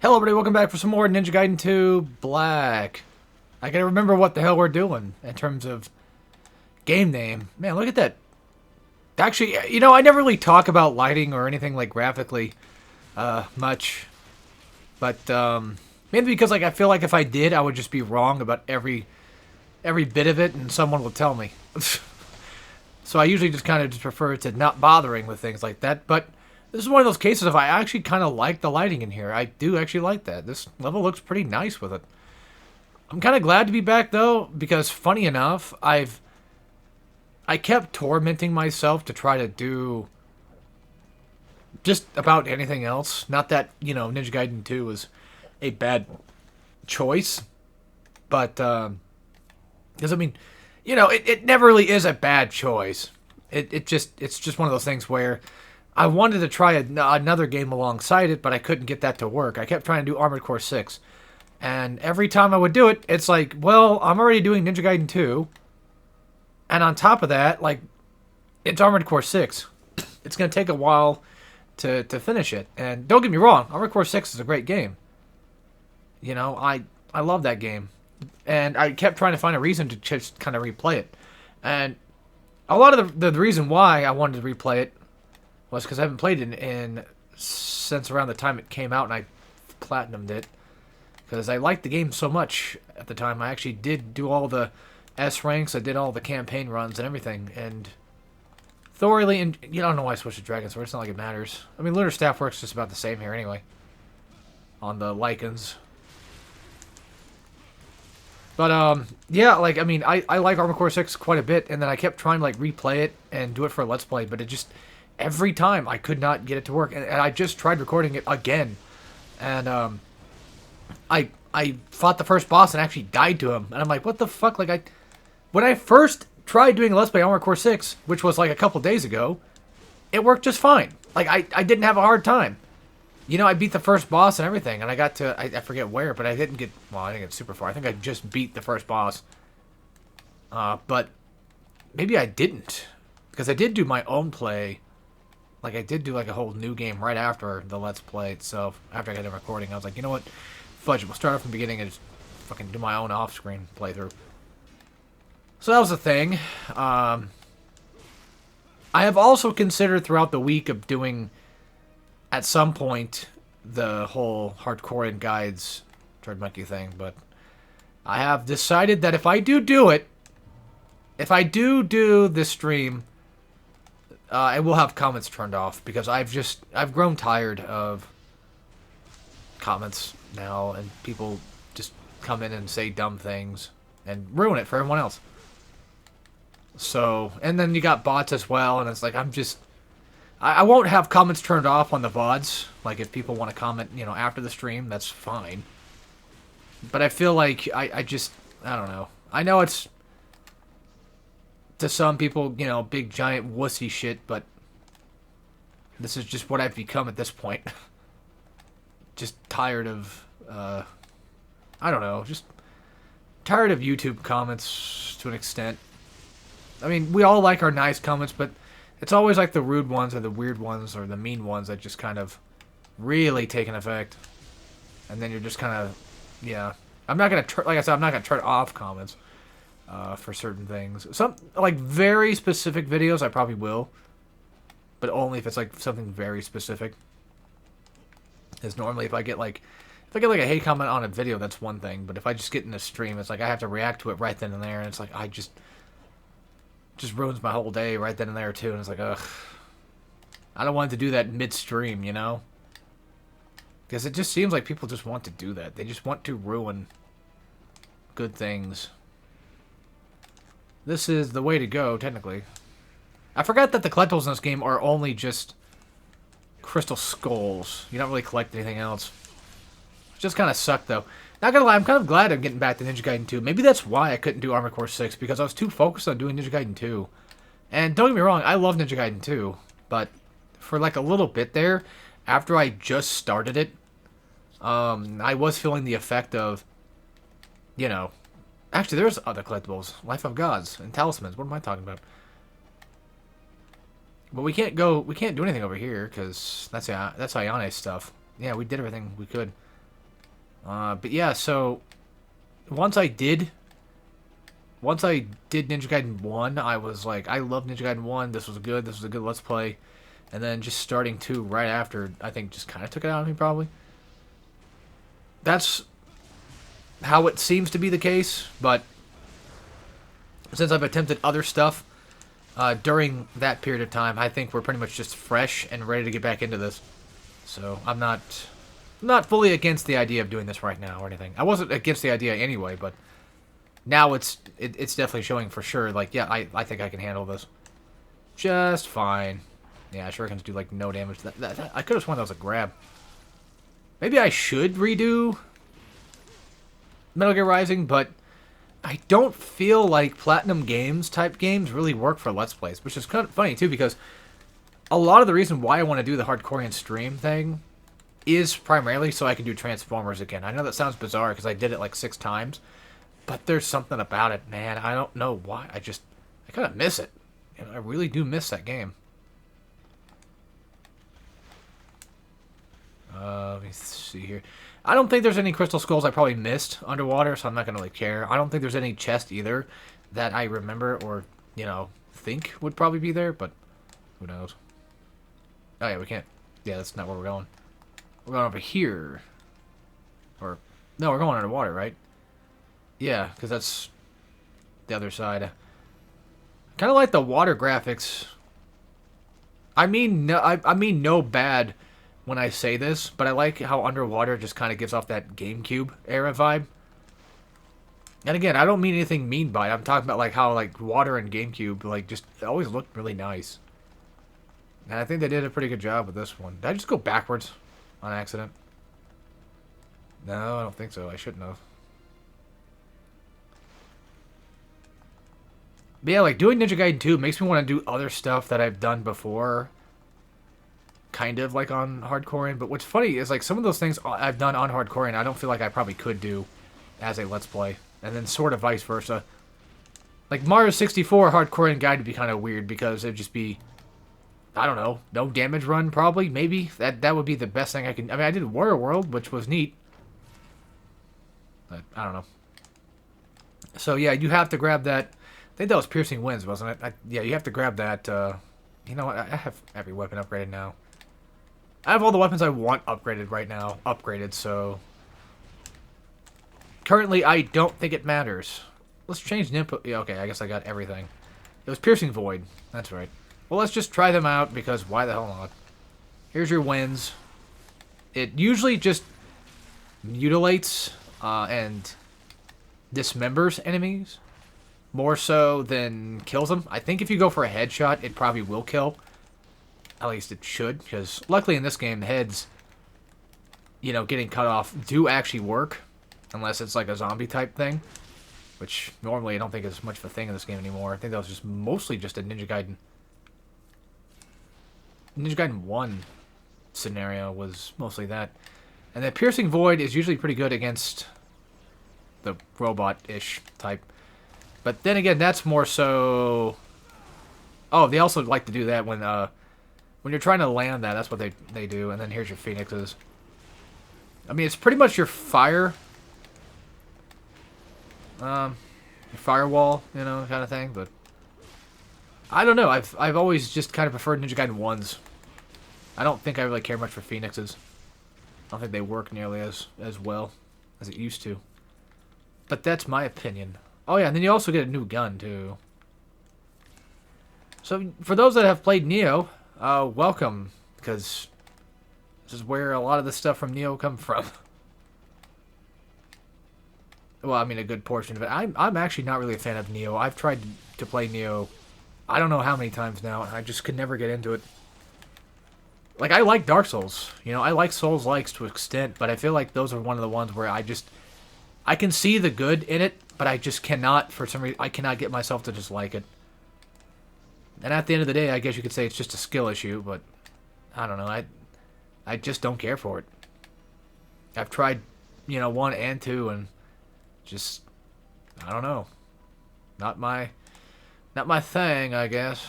Hello everybody, welcome back for some more Ninja Gaiden 2 Black. I gotta remember what the hell we're doing in terms of game name. Man, look at that. Actually, I never really talk about lighting or anything like graphically much. But maybe because I feel like if I did, I would just be wrong about every bit of it and someone will tell me. So I usually just kind of just prefer to not bothering with things like that, but this is one of those cases of I actually kind of like the lighting in here. I do actually like that. This level looks pretty nice with it. I'm kind of glad to be back though, because funny enough, I kept tormenting myself to try to do just about anything else. Not that, Ninja Gaiden 2 was a bad choice, but because it never really is a bad choice. It's just one of those things where I wanted to try another game alongside it, but I couldn't get that to work. I kept trying to do Armored Core 6. And every time I would do it, it's like, well, I'm already doing Ninja Gaiden 2. And on top of that, like, it's Armored Core 6. It's going to take a while to finish it. And don't get me wrong, Armored Core 6 is a great game. I love that game. And I kept trying to find a reason to just kind of replay it. And a lot of the reason why I wanted to replay it was because I haven't played it since around the time it came out and I platinumed it. Because I liked the game so much at the time. I actually did do all the S ranks. I did all the campaign runs and everything. And thoroughly, and I don't know why I switched to Dragon Sword. It's not like it matters. I mean, Lunar Staff works just about the same here anyway. On the Lycans. But, yeah, like, I mean, I like Armored Core 6 quite a bit. And then I kept trying to, like, replay it and do it for a Let's Play. But it just, every time I could not get it to work. And I just tried recording it again. And, I fought the first boss and actually died to him. And I'm like, what the fuck? Like, when I first tried doing a Let's Play Armored Core 6, which was like a couple days ago, it worked just fine. Like, I didn't have a hard time. I beat the first boss and everything, and I got to, I forget where, but I didn't get, well, I didn't get super far. I think I just beat the first boss. But maybe I didn't. Because I did do my own play. Like, I did do, like, a whole new game right after the Let's Play itself. After I got done recording, I was like, you know what? Fudge it. We'll start off from the beginning and just fucking do my own off-screen playthrough. So that was the thing. I have also considered throughout the week of doing, at some point, the whole hardcore and guides Dread Monkey thing, but I have decided that if I do it, if I do this stream, I will have comments turned off, because I've grown tired of comments now, and people just come in and say dumb things and ruin it for everyone else. So, and then you got bots as well, and it's like, I won't have comments turned off on the VODs. Like, if people want to comment, after the stream, that's fine. But I feel like I don't know. I know it's, to some people, big giant wussy shit, but this is just what I've become at this point. Just tired of, I don't know, just tired of YouTube comments to an extent. I mean, we all like our nice comments, but it's always like the rude ones or the weird ones or the mean ones that just kind of really take an effect. And then you're just kind of, yeah. I'm not going to, like I said, I'm not going to turn off comments for certain things. Some, like, very specific videos, I probably will. But only if it's, like, something very specific. Because normally if I get, like a hate comment on a video, that's one thing. But if I just get in a stream, it's like I have to react to it right then and there. And it's like, I just ruins my whole day right then and there, too. And it's like, ugh. I don't want to do that mid-stream, Because it just seems like people just want to do that. They just want to ruin good things. This is the way to go, technically. I forgot that the collectibles in this game are only just crystal skulls. You don't really collect anything else. Just kind of sucked, though. Not gonna lie, I'm kind of glad I'm getting back to Ninja Gaiden 2. Maybe that's why I couldn't do Armored Core 6, because I was too focused on doing Ninja Gaiden 2. And don't get me wrong, I love Ninja Gaiden 2, but for like a little bit there, after I just started it, I was feeling the effect of, actually there's other collectibles, Life of Gods and Talismans. What am I talking about? But we can't do anything over here, because that's Ayane's stuff. Yeah, we did everything we could. But yeah, so once I did Ninja Gaiden 1, I was like, I love Ninja Gaiden 1. This was good. This was a good Let's Play. And then just starting 2 right after, I think just kind of took it out of me, probably. That's how it seems to be the case, but since I've attempted other stuff during that period of time, I think we're pretty much just fresh and ready to get back into this. So I'm not fully against the idea of doing this right now or anything. I wasn't against the idea anyway, but now it's definitely showing for sure. Like, yeah, I think I can handle this just fine. Yeah, shurikens do like no damage. I could have sworn that was a grab. Maybe I should redo Metal Gear Rising, but I don't feel like Platinum Games type games really work for Let's Plays, which is kind of funny too, because a lot of the reason why I want to do the Hardcore stream thing is primarily so I can do Transformers again. I know that sounds bizarre because I did it like 6 times, but there's something about it, man. I don't know why. I kind of miss it. You know, I really do miss that game. Let me see here. I don't think there's any crystal skulls I probably missed underwater, so I'm not going to really care. I don't think there's any chest either that I remember or, you know, think would probably be there, but who knows. Oh, yeah, we can't. Yeah, that's not where we're going. We're going over here. Or, no, we're going underwater, right? Yeah, because that's the other side. Kind of like the water graphics. I mean no bad when I say this, but I like how underwater just kind of gives off that GameCube era vibe. And again, I don't mean anything mean by it. I'm talking about like how like water and GameCube like just always looked really nice. And I think they did a pretty good job with this one. Did I just go backwards on accident? No, I don't think so. I shouldn't have. But yeah, like doing Ninja Gaiden 2 makes me want to do other stuff that I've done before. Kind of like on Hardcore. But what's funny is like some of those things I've done on Hardcore I don't feel like I probably could do as a Let's Play. And then sort of vice versa. Like Mario 64 Hardcore Guide would be kind of weird because it'd just be, I don't know, no damage run probably, maybe. That would be the best thing I can. I mean, I did Warrior World, which was neat. But I don't know. So yeah, you have to grab that. I think that was Piercing Winds, wasn't it? Yeah, you have to grab that. You know what? I have every weapon upgraded now. I have all the weapons I want upgraded right now. So currently, I don't think it matters. Let's change the input. Yeah, okay, I guess I got everything. It was Piercing Void. That's right. Well, let's just try them out, because why the hell not? Here's your wins. It usually just mutilates and dismembers enemies, more so than kills them. I think if you go for a headshot, it probably will kill. At least it should, because luckily in this game, the heads, you know, getting cut off do actually work. Unless it's like a zombie type thing. Which normally I don't think is much of a thing in this game anymore. I think that was just mostly just a Ninja Gaiden 1 scenario was mostly that. And the Piercing Void is usually pretty good against the robot-ish type. But then again, that's more so... Oh, they also like to do that when you're trying to land that. That's what they do. And then here's your Phoenixes. I mean, it's pretty much your fire... your firewall, you know, kind of thing, but... I don't know, I've always just kind of preferred Ninja Gaiden 1s. I don't think I really care much for Phoenixes. I don't think they work nearly as well as it used to. But that's my opinion. Oh yeah, and then you also get a new gun, too. So, for those that have played Neo, welcome, because this is where a lot of the stuff from Neo come from. Well, I mean, a good portion of it. I'm actually not really a fan of Neo. I've tried to play Neo, I don't know how many times now, and I just could never get into it. Like, I like Dark Souls. You know, I like Souls-likes to an extent, but I feel like those are one of the ones where I can see the good in it, but I just cannot, for some reason, I cannot get myself to just like it. And at the end of the day, I guess you could say it's just a skill issue, but I don't know. I just don't care for it. I've tried, you know, 1 and 2, and just, I don't know. Not my thing, I guess.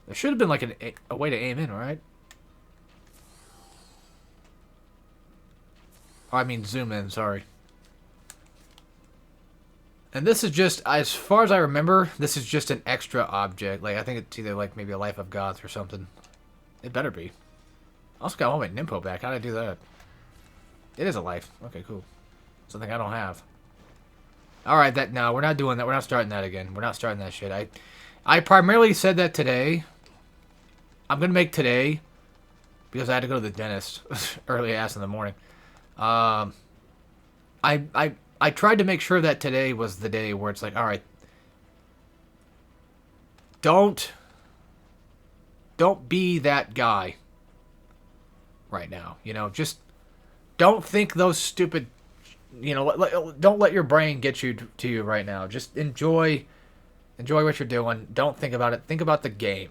There should have been like a way to aim in, right? Or, I mean, zoom in, sorry. And this is just, as far as I remember, this is just an extra object. Like, I think it's either, like, maybe a Life of Gods or something. It better be. I also got all my Nimpo back. How did I do that? It is a life. Okay, cool. Something I don't have. Alright, no, we're not doing that. We're not starting that again. We're not starting that shit. I primarily said that today. I'm going to make today because I had to go to the dentist early ass in the morning. I tried to make sure that today was the day where it's like, alright, don't be that guy right now. You know, just don't think those stupid, you know, don't let your brain get you to you right now. Just enjoy what you're doing. Don't think about it. Think about the game.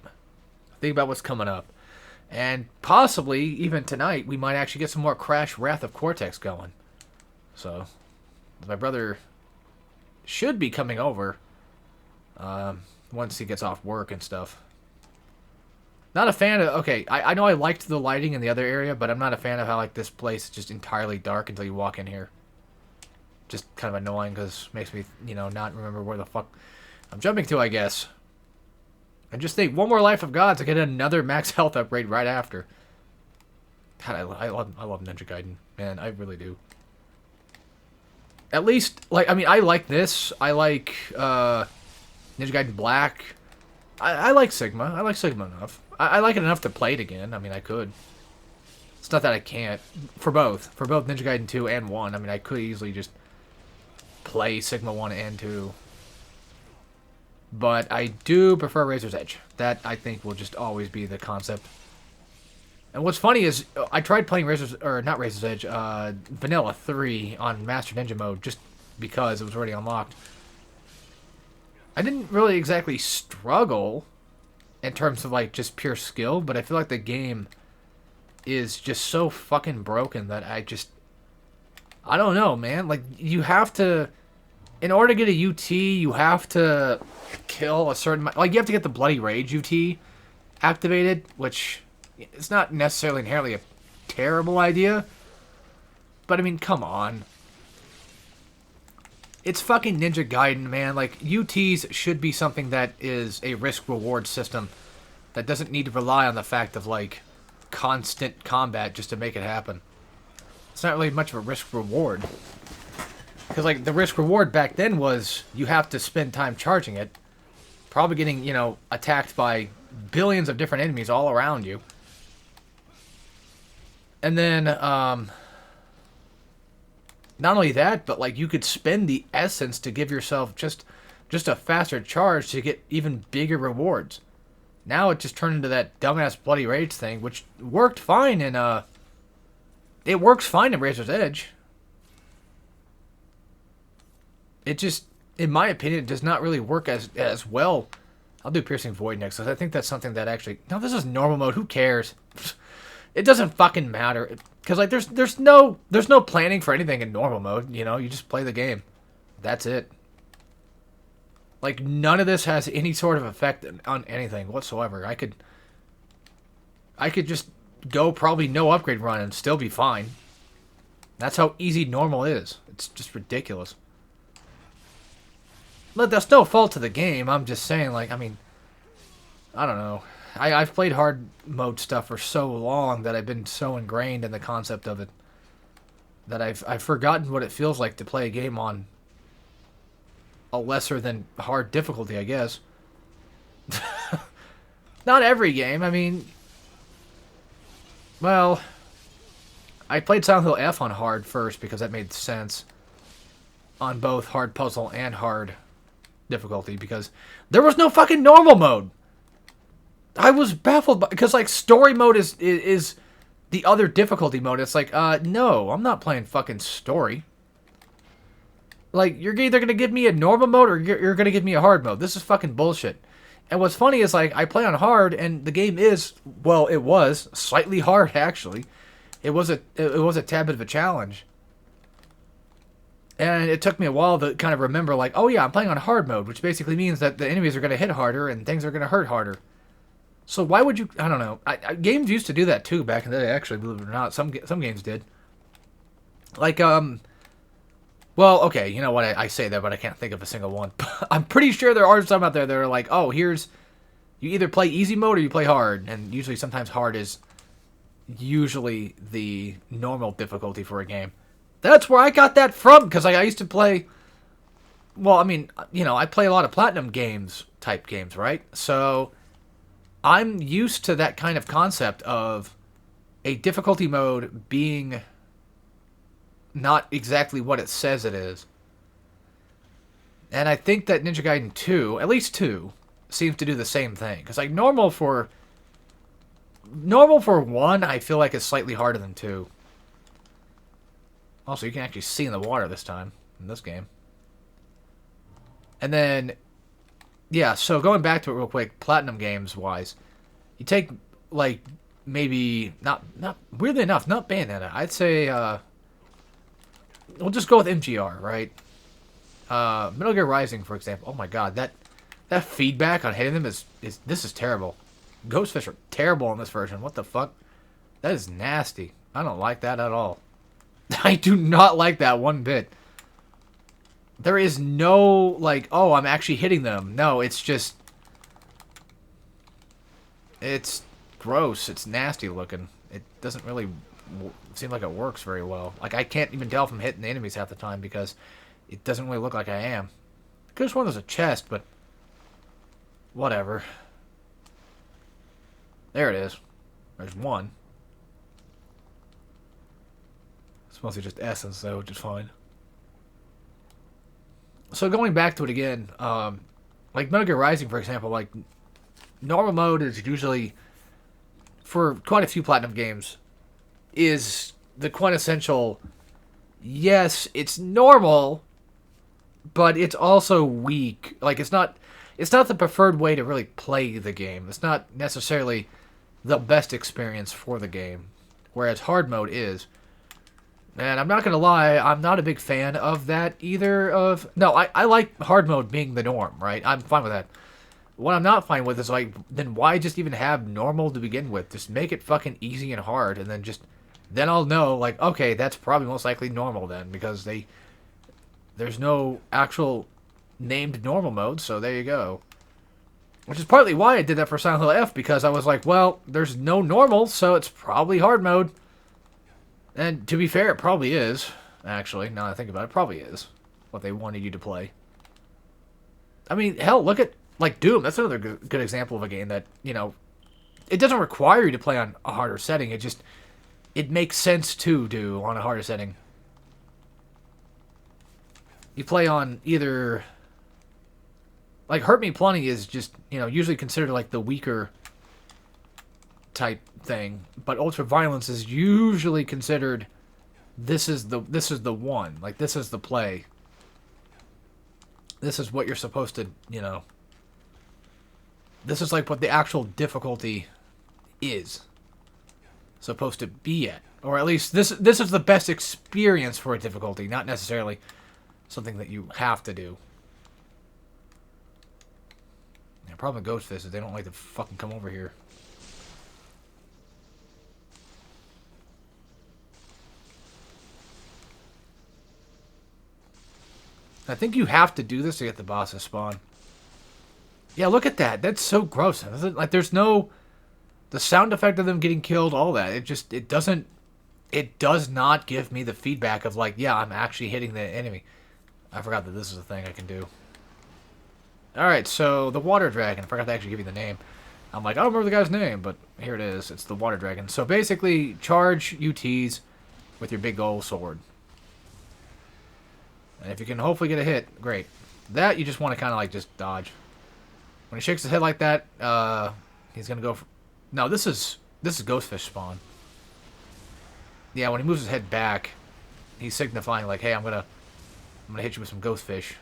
Think about what's coming up. And possibly, even tonight, we might actually get some more Crash Wrath of Cortex going. So, my brother should be coming over once he gets off work and stuff. Not a fan of... Okay, I know I liked the lighting in the other area, but I'm not a fan of how, like, this place is just entirely dark until you walk in here. Just kind of annoying, because it makes me, you know, not remember where the fuck I'm jumping to, I guess. And just think, one more Life of God to get another max health upgrade right after. God, I love Ninja Gaiden. Man, I really do. At least, like, I mean, I like this. I like Ninja Gaiden Black. I like Sigma. I like Sigma enough. I like it enough to play it again. I mean, I could. It's not that I can't. For both Ninja Gaiden 2 and 1. I mean, I could easily just play Sigma 1 and 2. But I do prefer Razor's Edge. That, I think, will just always be the concept. And what's funny is, I tried playing not Razor's Edge, Vanilla 3 on Master Ninja mode, just because it was already unlocked. I didn't really exactly struggle in terms of, like, just pure skill, but I feel like the game is just so fucking broken that I don't know, man. Like, you have to, in order to get a UT, you have to kill a certain, like, you have to get the Bloody Rage UT activated, which it's not necessarily inherently a terrible idea, but I mean, come on. It's fucking Ninja Gaiden, man. Like, UTs should be something that is a risk-reward system that doesn't need to rely on the fact of, like, constant combat just to make it happen. It's not really much of a risk-reward. Because, like, the risk-reward back then was you have to spend time charging it. Probably getting, you know, attacked by billions of different enemies all around you. And then, not only that, but, like, you could spend the essence to give yourself just a faster charge to get even bigger rewards. Now it just turned into that dumbass Bloody Rage thing, which worked fine in, it works fine in Razor's Edge. It just, in my opinion, does not really work as well. I'll do Piercing Void next, because I think that's something that actually... No, this is normal mode. Who cares? It doesn't fucking matter. Because, like, there's no planning for anything in normal mode, you know? You just play the game. That's it. Like, none of this has any sort of effect on anything whatsoever. I could just go probably no upgrade run and still be fine. That's how easy normal is. It's just ridiculous. But that's no fault to the game. I'm just saying, like, I mean, I don't know. I've played hard mode stuff for so long that I've been so ingrained in the concept of it that I've forgotten what it feels like to play a game on a lesser than hard difficulty, I guess. Not every game. I mean, well, I played Silent Hill F on hard first because that made sense on both hard puzzle and hard difficulty because there was no fucking normal mode. I was baffled because, like, story mode is the other difficulty mode. It's like, no, I'm not playing fucking story. Like, you're either going to give me a normal mode or you're going to give me a hard mode. This is fucking bullshit. And what's funny is, like, I play on hard and the game is, well, it was slightly hard, actually. It was a tad bit of a challenge. And it took me a while to kind of remember, like, oh yeah, I'm playing on hard mode, which basically means that the enemies are going to hit harder and things are going to hurt harder. So why would you... I don't know. Games used to do that too back in the day, actually, believe it or not. Some games did. Like, well, okay, you know what, I say that, but I can't think of a single one. I'm pretty sure there are some out there that are like, oh, here's, you either play easy mode or you play hard, and usually sometimes hard is usually the normal difficulty for a game. That's where I got that from, because I used to play, well, I mean, you know, I play a lot of Platinum games, type games, right? So, I'm used to that kind of concept of a difficulty mode being not exactly what it says it is. And I think that Ninja Gaiden 2, at least 2, seems to do the same thing. Because, like, normal for 1, I feel like is slightly harder than 2. Also, you can actually see in the water this time, in this game. And then, yeah, so going back to it real quick, Platinum games-wise, you take, like, maybe, not weirdly enough, not Bayonetta. I'd say, we'll just go with MGR, right? Metal Gear Rising, for example. Oh my god, that feedback on hitting them is this is terrible. Ghostfish are terrible in this version. What the fuck? That is nasty. I don't like that at all. I do not like that one bit. There is no, like, oh, I'm actually hitting them. No, it's just, it's gross. It's nasty looking. It doesn't really seem like it works very well. Like, I can't even tell if I'm hitting the enemies half the time because it doesn't really look like I am. I could have sworn there's a chest, but whatever. There it is. There's one. It's mostly just essence, though, which is fine. So going back to it again, like Metal Gear Rising, for example, like, normal mode is usually, for quite a few Platinum games, is the quintessential, yes, it's normal, but it's also weak. Like, it's not the preferred way to really play the game. It's not necessarily the best experience for the game, whereas hard mode is. And I'm not going to lie, I'm not a big fan of that either. No, I like hard mode being the norm, right? I'm fine with that. What I'm not fine with is, like, then why just even have normal to begin with? Just make it fucking easy and hard, and then I'll know, like, okay, that's probably most likely normal then, because there's no actual named normal mode, so there you go. Which is partly why I did that for Silent Hill F, because I was like, well, there's no normal, so it's probably hard mode. And to be fair, it probably is, actually, now that I think about it, probably is what they wanted you to play. I mean, hell, look at, like, Doom. That's another good example of a game that, you know, it doesn't require you to play on a harder setting. It makes sense to do on a harder setting. You play on either, like, Hurt Me Plenty is just, you know, usually considered, like, the weaker type thing, but Ultra Violence is usually considered, this is the one. Like, this is the play. This is what you're supposed to, you know, this is like what the actual difficulty is supposed to be at. Or at least this is the best experience for a difficulty, not necessarily something that you have to do. The problem with Ghostfist is they don't like to fucking come over here. I think you have to do this to get the boss to spawn. Yeah, look at that. That's so gross. Like, there's no, the sound effect of them getting killed, all that. It does not give me the feedback of, like, yeah, I'm actually hitting the enemy. I forgot that this is a thing I can do. Alright, so the Water Dragon. I forgot to actually give you the name. I'm like, I don't remember the guy's name, but here it is. It's the Water Dragon. So basically, charge UTs with your big old sword. And if you can hopefully get a hit, great. That, you just want to kind of, like, just dodge. When he shakes his head like that, he's going to go for... No, this is Ghostfish spawn. Yeah, when he moves his head back, he's signifying, like, hey, I'm gonna hit you with some Ghostfish.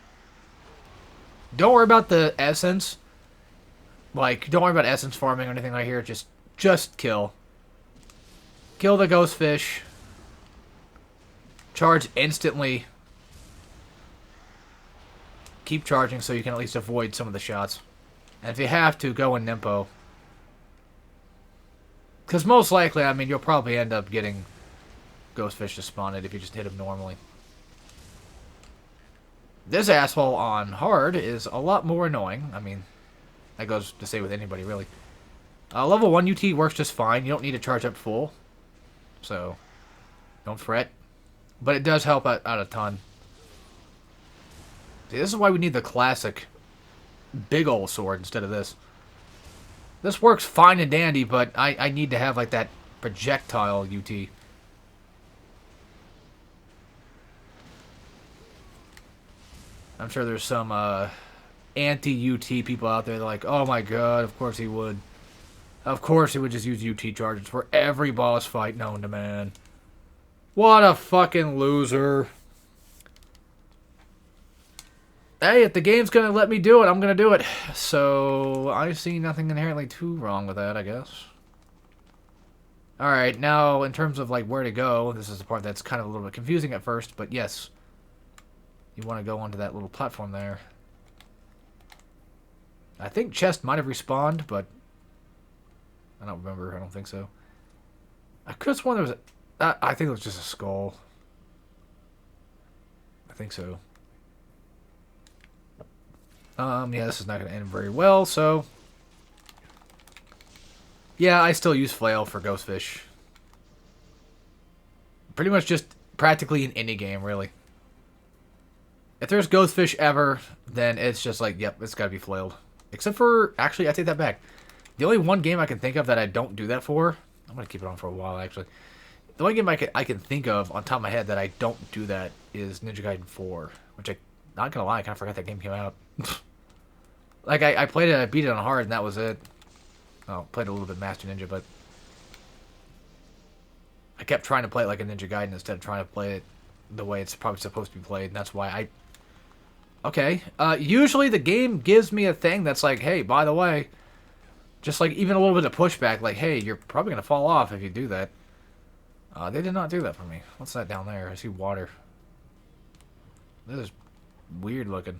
Don't worry about the essence. Like, don't worry about essence farming or anything right here. Just kill. Kill the Ghostfish. Charge instantly. Keep charging so you can at least avoid some of the shots. And if you have to, go in Nimpo. Because most likely, I mean, you'll probably end up getting ghost fish to spawn it if you just hit them normally. This asshole on hard is a lot more annoying. I mean, that goes to say with anybody, really. Level 1 UT works just fine. You don't need to charge up full. So, don't fret. But it does help out a ton. See, this is why we need the classic big ol' sword instead of this. This works fine and dandy, but I need to have, like, that projectile UT. I'm sure there's some anti-UT people out there that are like, oh my god, of course he would. Of course he would just use UT charges for every boss fight known to man. What a fucking loser. Hey, if the game's gonna let me do it, I'm gonna do it. So, I see nothing inherently too wrong with that, I guess. Alright, now, in terms of, like, where to go, this is the part that's kind of a little bit confusing at first, but yes. You want to go onto that little platform there. I think chest might have respawned, but I don't remember. I don't think so. I could have sworn there was a... I think it was just a skull. I think so. Yeah, this is not going to end very well, so... Yeah, I still use flail for ghost fish. Pretty much just practically in any game, really. If there's ghost fish ever, then it's just like, yep, it's got to be flailed. Except for, actually, I take that back. The only one game I can think of that I don't do that for, I'm going to keep it on for a while, actually. The only game I can think of on top of my head that I don't do that is Ninja Gaiden 4, which not going to lie, I kind of forgot that game came out. Like, I played it, I beat it on hard, and that was it. Oh, played a little bit Master Ninja, but I kept trying to play it like a Ninja Gaiden instead of trying to play it the way it's probably supposed to be played, and that's why Okay, usually the game gives me a thing that's like, hey, by the way, just like even a little bit of pushback, like, hey, you're probably going to fall off if you do that. They did not do that for me. What's that down there? I see water. This is weird looking.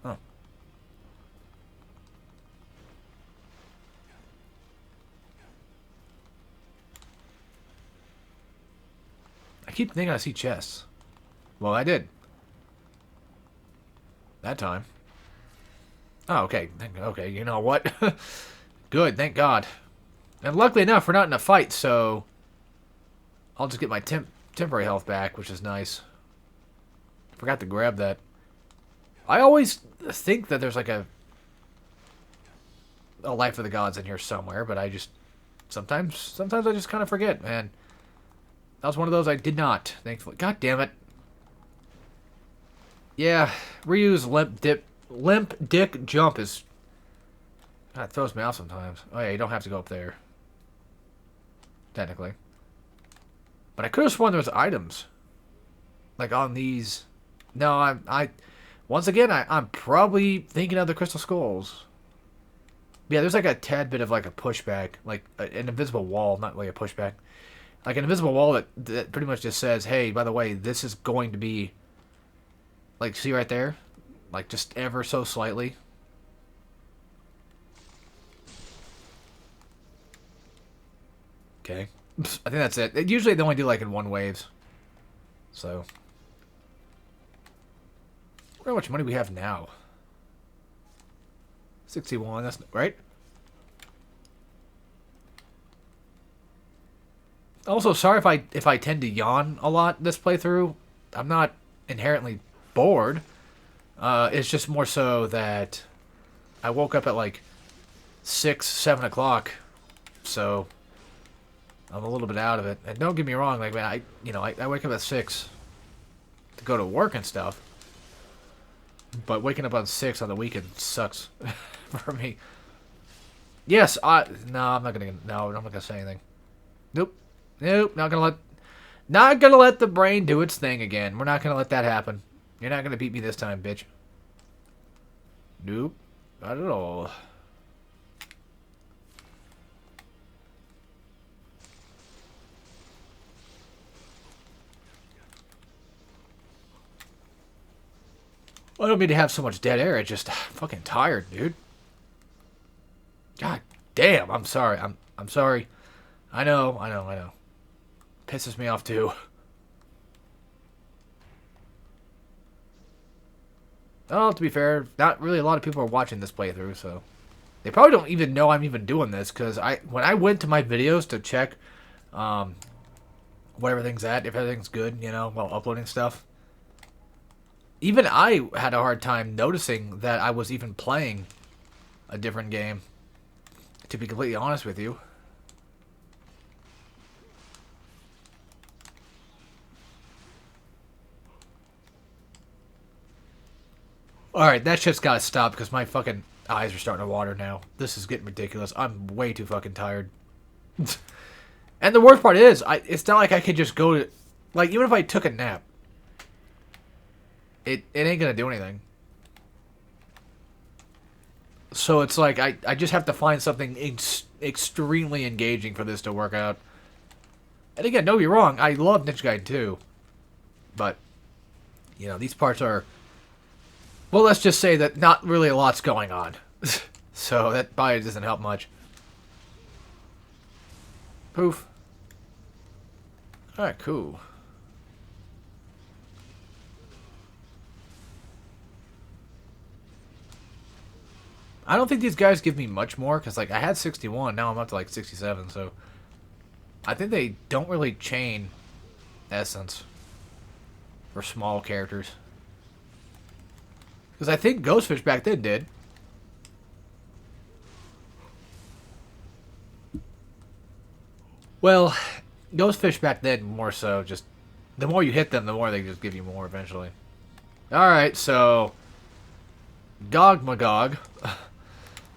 Huh. I keep thinking I see chests. Well, I did. That time. Oh, okay. Okay, you know what? Good, thank God. And luckily enough, we're not in a fight, so... I'll just get my temporary health back, which is nice. Forgot to grab that. I always think that there's like a Life of the Gods in here somewhere, but I just... Sometimes I just kind of forget, man. That was one of those I did not, thankfully. God damn it. Yeah, Ryu's limp dick jump is... God, it throws me off sometimes. Oh yeah, you don't have to go up there. Technically. But I could have sworn there was items. Like on these... No, once again, I'm probably thinking of the Crystal Skulls. Yeah, there's like a tad bit of like a pushback. Like an invisible wall, not like a pushback. Like an invisible wall that pretty much just says, hey, by the way, this is going to be... Like, see right there? Like, just ever so slightly. Okay. I think that's it. Usually they only do, like, in one waves. So. I wonder how much money we have now. 61, that's... Right? Also, sorry if I tend to yawn a lot this playthrough. I'm not inherently... bored. It's just more so that I woke up at like 6, 7 o'clock, so I'm a little bit out of it. And don't get me wrong, like, man, I wake up at 6 to go to work and stuff, but waking up on 6 on the weekend sucks for me. Yes, no, I'm not gonna say anything. Nope, not gonna let the brain do its thing again. We're not gonna let that happen. You're not going to beat me this time, bitch. Nope. Not at all. I don't mean to have so much dead air. It's just fucking tired, dude. God damn. I'm sorry. I'm sorry. I know. pisses me off too. Oh, to be fair, not really a lot of people are watching this playthrough, so they probably don't even know I'm even doing this, because when I went to my videos to check what everything's at, if everything's good, you know, while uploading stuff, even I had a hard time noticing that I was even playing a different game, to be completely honest with you. Alright, that shit's gotta stop because my fucking eyes are starting to water now. This is getting ridiculous. I'm way too fucking tired. And the worst part is, it's not like I could just go to... Like, even if I took a nap, it ain't gonna do anything. So it's like, I just have to find something extremely engaging for this to work out. And again, don't be wrong, I love Ninja Gaiden 2. But, you know, these parts are... Well, let's just say that not really a lot's going on. So that probably doesn't help much. Poof. Alright, cool. I don't think these guys give me much more, because like I had 61, now I'm up to like 67, so I think they don't really chain essence for small characters. Because I think Ghostfish back then did. Well, Ghostfish back then more so just... The more you hit them, the more they just give you more eventually. Alright, so... Gog Magog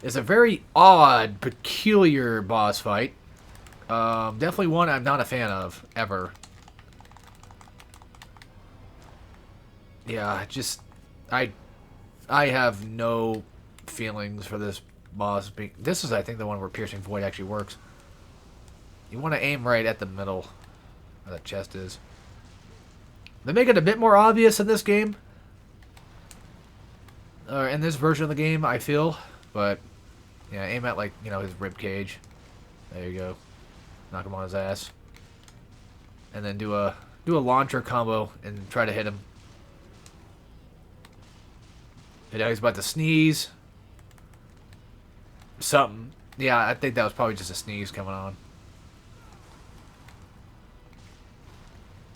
is a very odd, peculiar boss fight. Definitely one I'm not a fan of, ever. Yeah, just... I have no feelings for this boss. This is, I think, the one where Piercing Void actually works. You want to aim right at the middle where that chest is. They make it a bit more obvious in this game. Or in this version of the game, I feel. But, yeah, aim at, like, you know, his rib cage. There you go. Knock him on his ass. And then do a launcher combo and try to hit him. And now he's about to sneeze. Something. Yeah, I think that was probably just a sneeze coming on.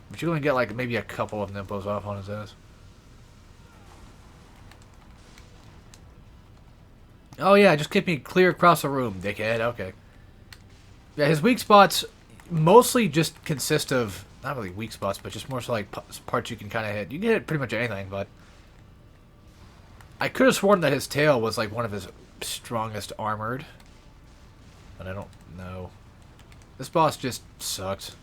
But you're going to get like maybe a couple of nipples off on his ass. Oh yeah, just keep me clear across the room, dickhead. Okay. Yeah, his weak spots mostly just consist of, not really weak spots, but just more so like parts you can kind of hit. You can hit pretty much anything, but... I could have sworn that his tail was like one of his strongest armored. But I don't know. This boss just sucks.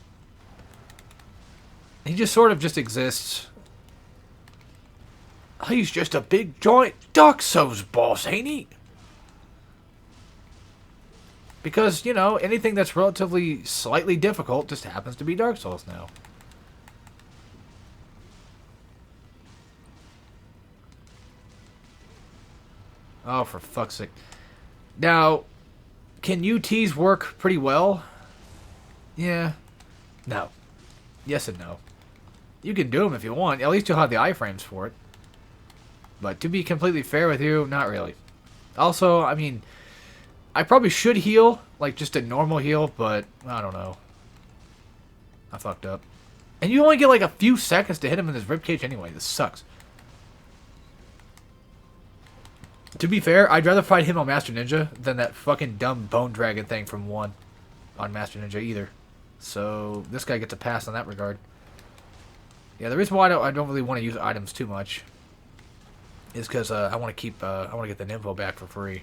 He just sort of just exists. He's just a big giant Dark Souls boss, ain't he? Because, you know, anything that's relatively slightly difficult just happens to be Dark Souls now. Oh, for fuck's sake. Now, can UTs work pretty well? Yeah. No. Yes and no. You can do them if you want. At least you'll have the iframes for it. But to be completely fair with you, not really. Also, I mean, I probably should heal, like just a normal heal, but I don't know. I fucked up. And you only get like a few seconds to hit him in his ribcage anyway. This sucks. To be fair, I'd rather fight him on Master Ninja than that fucking dumb Bone Dragon thing from 1 on Master Ninja either. So, this guy gets a pass in that regard. Yeah, the reason why I don't really want to use items too much is because I want to keep, I want to get the Nympho back for free.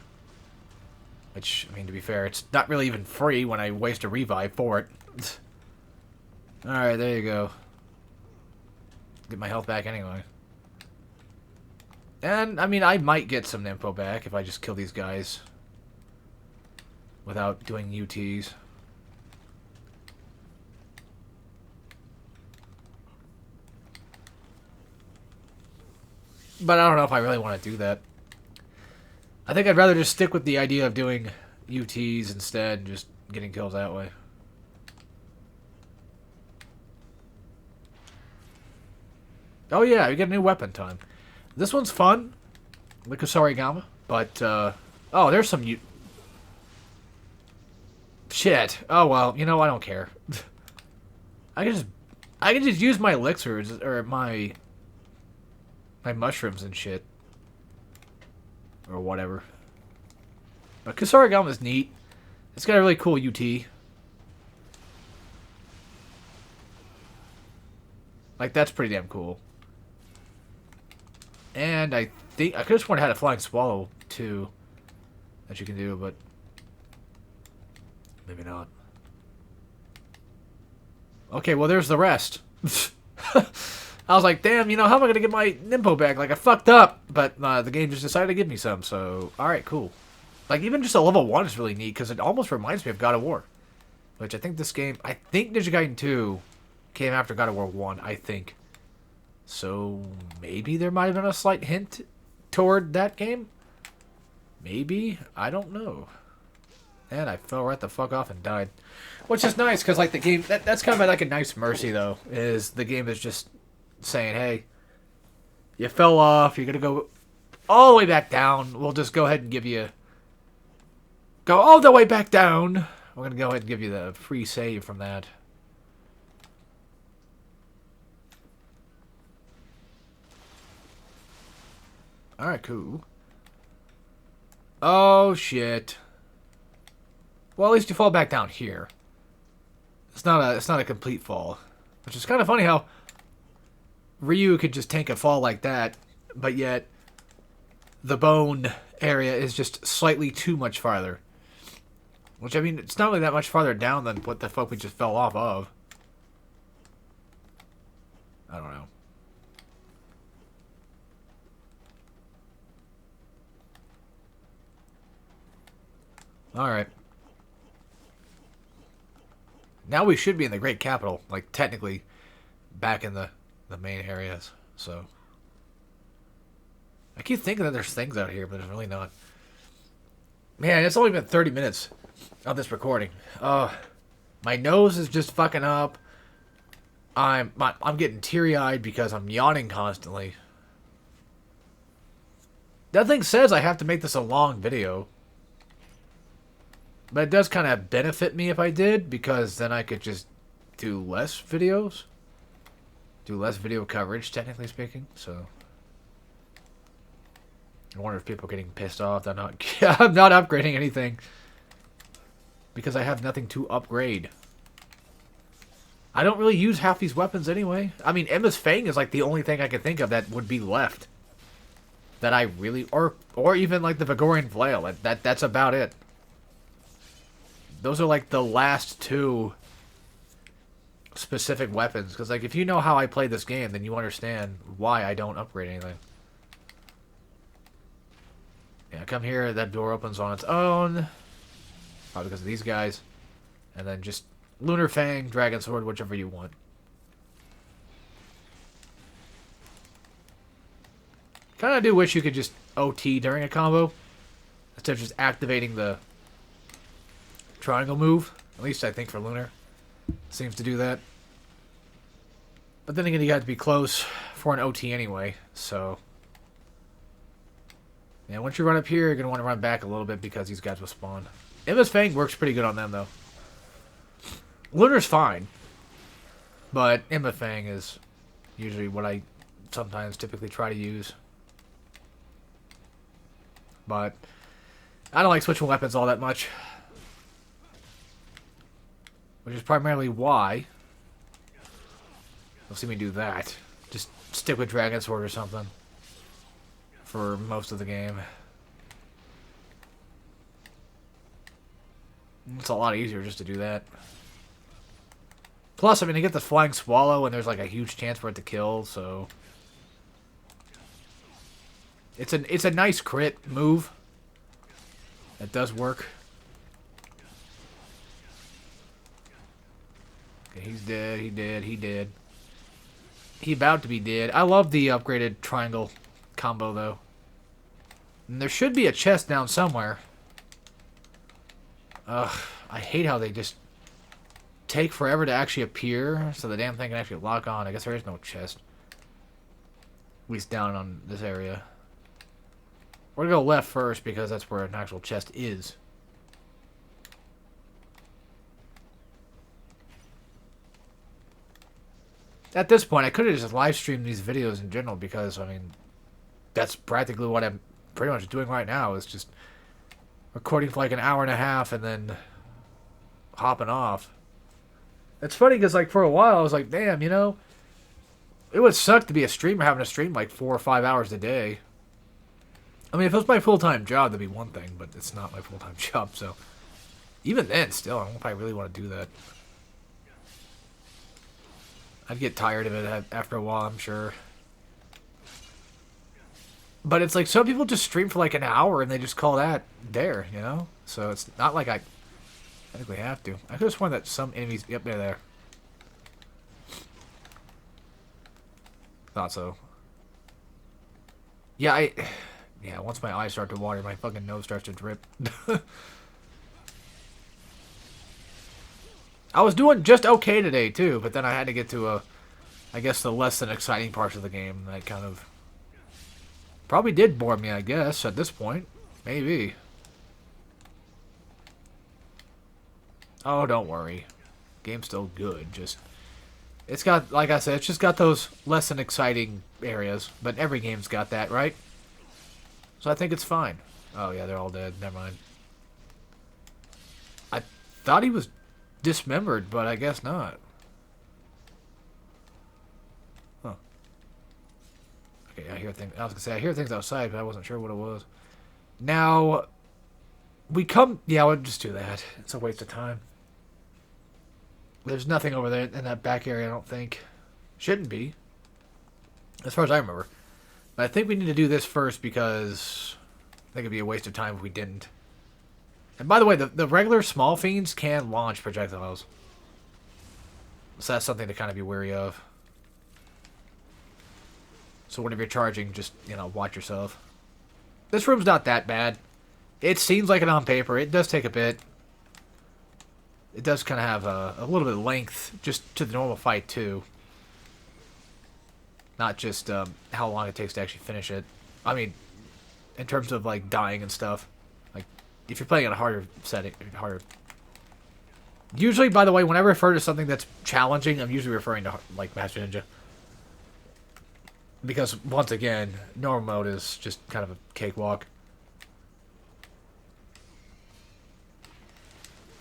Which, I mean, to be fair, it's not really even free when I waste a revive for it. Alright, there you go. Get my health back anyway. And, I mean, I might get some Nympho back if I just kill these guys without doing UTs. But I don't know if I really want to do that. I think I'd rather just stick with the idea of doing UTs instead and just getting kills that way. Oh yeah, you get a new weapon time. This one's fun. The Kusarigama. But, oh, there's some... Shit. Oh, well, you know, I don't care. I can just use my elixirs, or my mushrooms and shit. Or whatever. But Kusarigama's neat. It's got a really cool UT. Like, that's pretty damn cool. And I think... I could have sworn it had a flying swallow, too. That you can do, but... maybe not. Okay, well, there's the rest. I was like, damn, you know, how am I going to get my Nimpo back? Like, I fucked up. But the game just decided to give me some, so... alright, cool. Like, even just a level 1 is really neat, because it almost reminds me of God of War. Which I think this game... I think Ninja Gaiden 2 came after God of War 1, I think. So, maybe there might have been a slight hint toward that game? Maybe? I don't know. And I fell right the fuck off and died. Which is nice, because, like, the game... That's kind of like a nice mercy, though. Is the game is just saying, hey, you fell off, you're gonna go all the way back down. We'll just go ahead and give you... go all the way back down. We're gonna go ahead and give you the free save from that. Alright, cool. Oh, shit. Well, at least you fall back down here. It's not a complete fall. Which is kind of funny how Ryu could just tank a fall like that, but yet the bone area is just slightly too much farther. Which, I mean, it's not really that much farther down than what the fuck we just fell off of. I don't know. Alright. Now we should be in the Great Capital. Like, technically, back in the main areas. So. I keep thinking that there's things out here, but there's really not. Man, it's only been 30 minutes of this recording. My nose is just fucking up. I'm getting teary-eyed because I'm yawning constantly. That thing says I have to make this a long video. But it does kind of benefit me if I did, because then I could just do less videos. Do less video coverage, technically speaking, so... I wonder if people are getting pissed off that I'm not upgrading anything. Because I have nothing to upgrade. I don't really use half these weapons anyway. I mean, Emma's Fang is like the only thing I can think of that would be left. That I really... Or even like the Vigorian Flail. That's about it. Those are like the last two specific weapons. Because like if you know how I play this game, then you understand why I don't upgrade anything. Yeah, come here, that door opens on its own. Probably because of these guys. And then just Lunar Fang, Dragon Sword, whichever you want. Kind of do wish you could just OT during a combo. Instead of just activating the triangle move. At least I think for Lunar. Seems to do that. But then again, you got to be close for an OT anyway, so... Yeah, once you run up here, you're going to want to run back a little bit because these guys will spawn. Emma's Fang works pretty good on them, though. Lunar's fine. But Emma Fang is usually what I sometimes typically try to use. But I don't like switching weapons all that much. Which is primarily why you'll see me do that. Just stick with Dragon Sword or something. For most of the game. It's a lot easier just to do that. Plus, I mean, I get the Flying Swallow and there's like a huge chance for it to kill, so... It's a nice crit move. That does work. Okay, he's dead, he dead. He about to be dead. I love the upgraded triangle combo, though. And there should be a chest down somewhere. Ugh, I hate how they just take forever to actually appear, so the damn thing can actually lock on. I guess there is no chest. At least down on this area. We're gonna go left first because that's where an actual chest is. At this point, I could have just live streamed these videos in general because, I mean, that's practically what I'm pretty much doing right now, is just recording for like an hour and a half and then hopping off. It's funny because, like, for a while I was like, damn, you know, it would suck to be a streamer having to stream like 4 or 5 hours a day. I mean, if it was my full-time job, that'd be one thing, but it's not my full-time job, so even then, still, I don't know if I really want to do that. I'd get tired of it after a while, I'm sure. But it's like, some people just stream for like an hour and they just call that there, you know? So it's not like I think we have to. I could have sworn that some enemies... Yep, they're there. Thought so. Yeah, yeah, once my eyes start to water, my fucking nose starts to drip. I was doing just okay today, too, but then I had to get to I guess, the less than exciting parts of the game. That kind of probably did bore me, I guess, at this point. Maybe. Oh, don't worry. Game's still good, just... It's got, like I said, it's just got those less than exciting areas, but every game's got that, right? So I think it's fine. Oh, yeah, they're all dead. Never mind. I thought he was dismembered, but I guess not. Huh. Okay, I hear things. I was gonna say, I hear things outside, but I wasn't sure what it was. Now, we come... Yeah, we'll just do that. It's a waste of time. There's nothing over there in that back area, I don't think. Shouldn't be. As far as I remember. But I think we need to do this first because I think it'd be a waste of time if we didn't. And by the way, the regular small fiends can launch projectiles. So that's something to kind of be wary of. So whenever you're charging, just, you know, watch yourself. This room's not that bad. It seems like it on paper. It does take a bit. It does kind of have a little bit of length just to the normal fight, too. Not just how long it takes to actually finish it. I mean, in terms of, like, dying and stuff. Like, if you're playing on a harder setting, harder... Usually, by the way, whenever I refer to something that's challenging, I'm usually referring to, like, Master Ninja. Because, once again, normal mode is just kind of a cakewalk.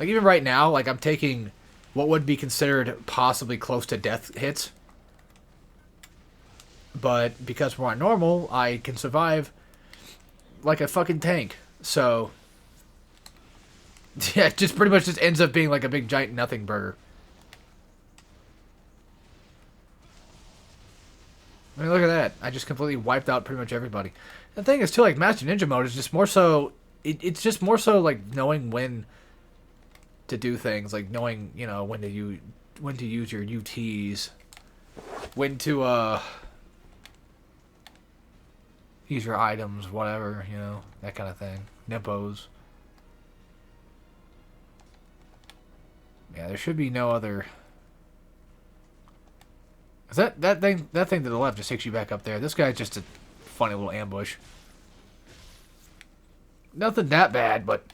Like, even right now, like, I'm taking what would be considered possibly close to death hits. But because we're on normal, I can survive like a fucking tank. So, yeah, it just pretty much just ends up being like a big giant nothing burger. I mean, look at that. I just completely wiped out pretty much everybody. The thing is, too, like, Master Ninja mode is just more so... It's just more so, like, knowing when to do things. Like, knowing, you know, when to use your UTs. When to, use your items, whatever, you know, that kind of thing. Nippos. Yeah, there should be no other... That thing to the left just takes you back up there. This guy's just a funny little ambush. Nothing that bad, but...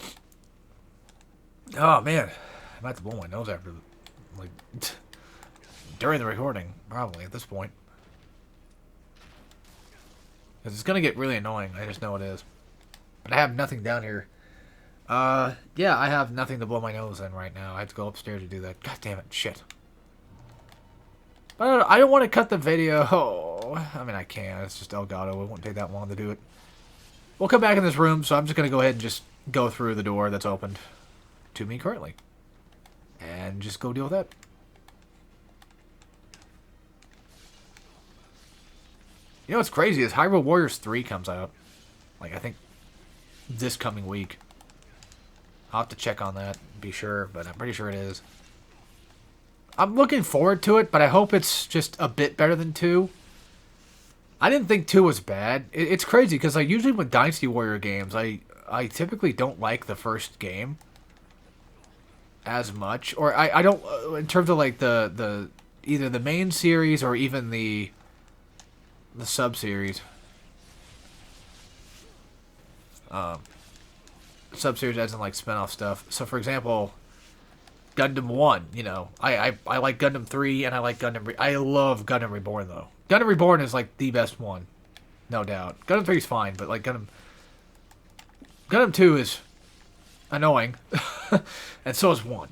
Oh, man. I'm about to blow my nose after... Like... During the recording, probably, at this point. Because it's going to get really annoying. I just know it is. But I have nothing down here. Yeah, I have nothing to blow my nose in right now. I have to go upstairs to do that. God damn it. Shit. But I don't want to cut the video. Oh, I mean, I can. It's just Elgato. It won't take that long to do it. We'll come back in this room, so I'm just going to go ahead and just go through the door that's opened to me currently. And just go deal with that. You know what's crazy is Hyrule Warriors 3 comes out. Like, I think this coming week. I'll have to check on that, be sure, but I'm pretty sure it is. I'm looking forward to it, but I hope it's just a bit better than 2. I didn't think 2 was bad. It's crazy, because like, usually with Dynasty Warrior games, I typically don't like the first game as much. Or I don't, in terms of like the either the main series or even the the sub-series. Sub-series as in, like, spin-off stuff. So, for example, Gundam 1, you know. I like Gundam 3, and I like Gundam... I love Gundam Reborn, though. Gundam Reborn is, like, the best one. No doubt. Gundam 3 is fine, but, like, Gundam 2 is annoying. And so is 1.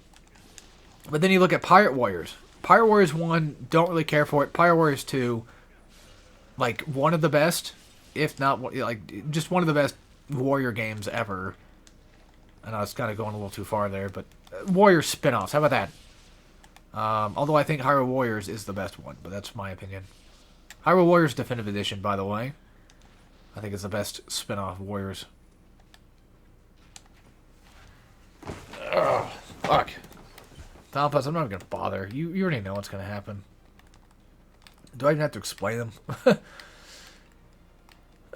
But then you look at Pirate Warriors. Pirate Warriors 1, don't really care for it. Pirate Warriors 2, like, one of the best, if not, like, just one of the best Warrior games ever. I know it's kind of going a little too far there, but Warrior spin-offs, how about that? Although I think Hyrule Warriors is the best one, but that's my opinion. Hyrule Warriors Definitive Edition, by the way. I think it's the best spin-off Warriors. Ugh, fuck. Final Thoughts, I'm not going to bother. You already know what's going to happen. Do I even have to explain them?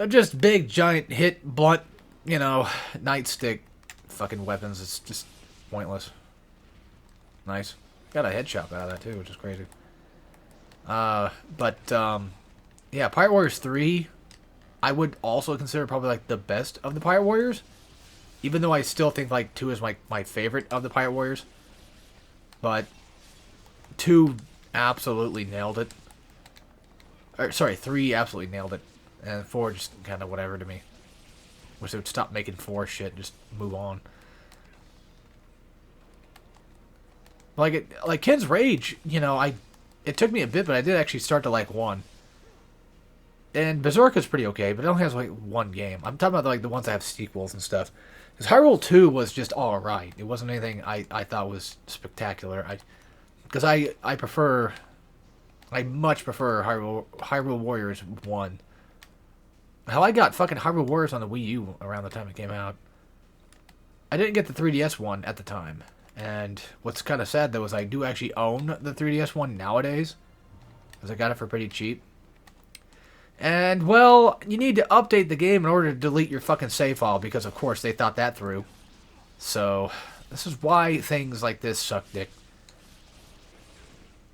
Just big, giant, hit, blunt, you know, nightstick fucking weapons. It's just pointless. Nice. Got a headshot out of that, too, which is crazy. Yeah, Pirate Warriors 3, I would also consider probably, like, the best of the Pirate Warriors. Even though I still think, like, 2 is my favorite of the Pirate Warriors. But 2 absolutely nailed it. Or, sorry, 3 absolutely nailed it. And 4 just kind of whatever to me. Wish they would stop making 4 shit and just move on. Like Ken's Rage, you know, it took me a bit, but I did actually start to like 1. And Berserker's pretty okay, but it only has like 1 game. I'm talking about like the ones that have sequels and stuff. Because Hyrule 2 was just alright. It wasn't anything I thought was spectacular. Because I much prefer Hyrule Warriors 1. Hell, I got fucking Hyrule Warriors on the Wii U around the time it came out. I didn't get the 3DS one at the time. And what's kind of sad, though, is I do actually own the 3DS one nowadays. Because I got it for pretty cheap. And, well, you need to update the game in order to delete your fucking save file. Because, of course, they thought that through. So, this is why things like this suck dick.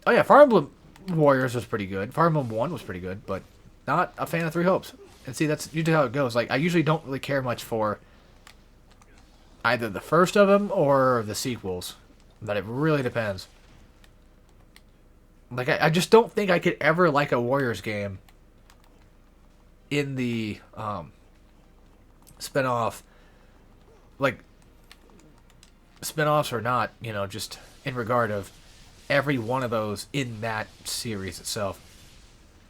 Oh, yeah, Fire Emblem Warriors was pretty good. Fire Emblem 1 was pretty good, but not a fan of Three Hopes. And see, that's usually how it goes. Like, I usually don't really care much for either the first of them or the sequels. But it really depends. Like, I just don't think I could ever like a Warriors game in the spin-off. Like, spin-offs or not, you know, just in regard of every one of those in that series itself.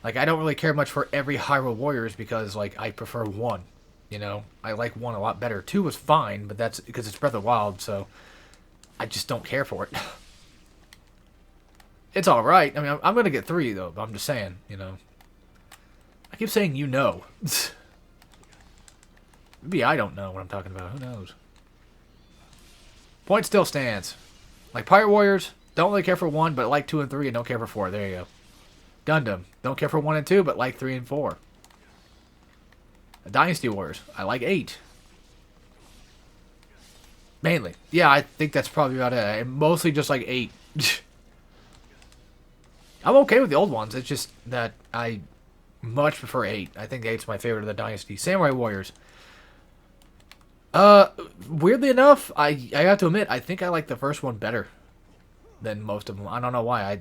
Like, I don't really care much for every Hyrule Warriors because, like, I prefer 1. You know? I like 1 a lot better. 2 was fine, but that's because it's Breath of the Wild, so I just don't care for it. It's alright. I mean, I'm going to get 3, though, but I'm just saying, you know. I keep saying you know. Maybe I don't know what I'm talking about. Who knows? Point still stands. Like, Pirate Warriors, don't really care for 1, but like 2 and 3, and don't care for 4. There you go. Gundam, don't care for 1 and 2, but like 3 and 4. Dynasty Wars, I like 8. Mainly. Yeah, I think that's probably about it. I mostly just like 8. I'm okay with the old ones. It's just that I much prefer 8. I think 8's my favorite of the Dynasty. Samurai Warriors. Weirdly enough, I have to admit, I think I like the first one better than most of them. I don't know why. I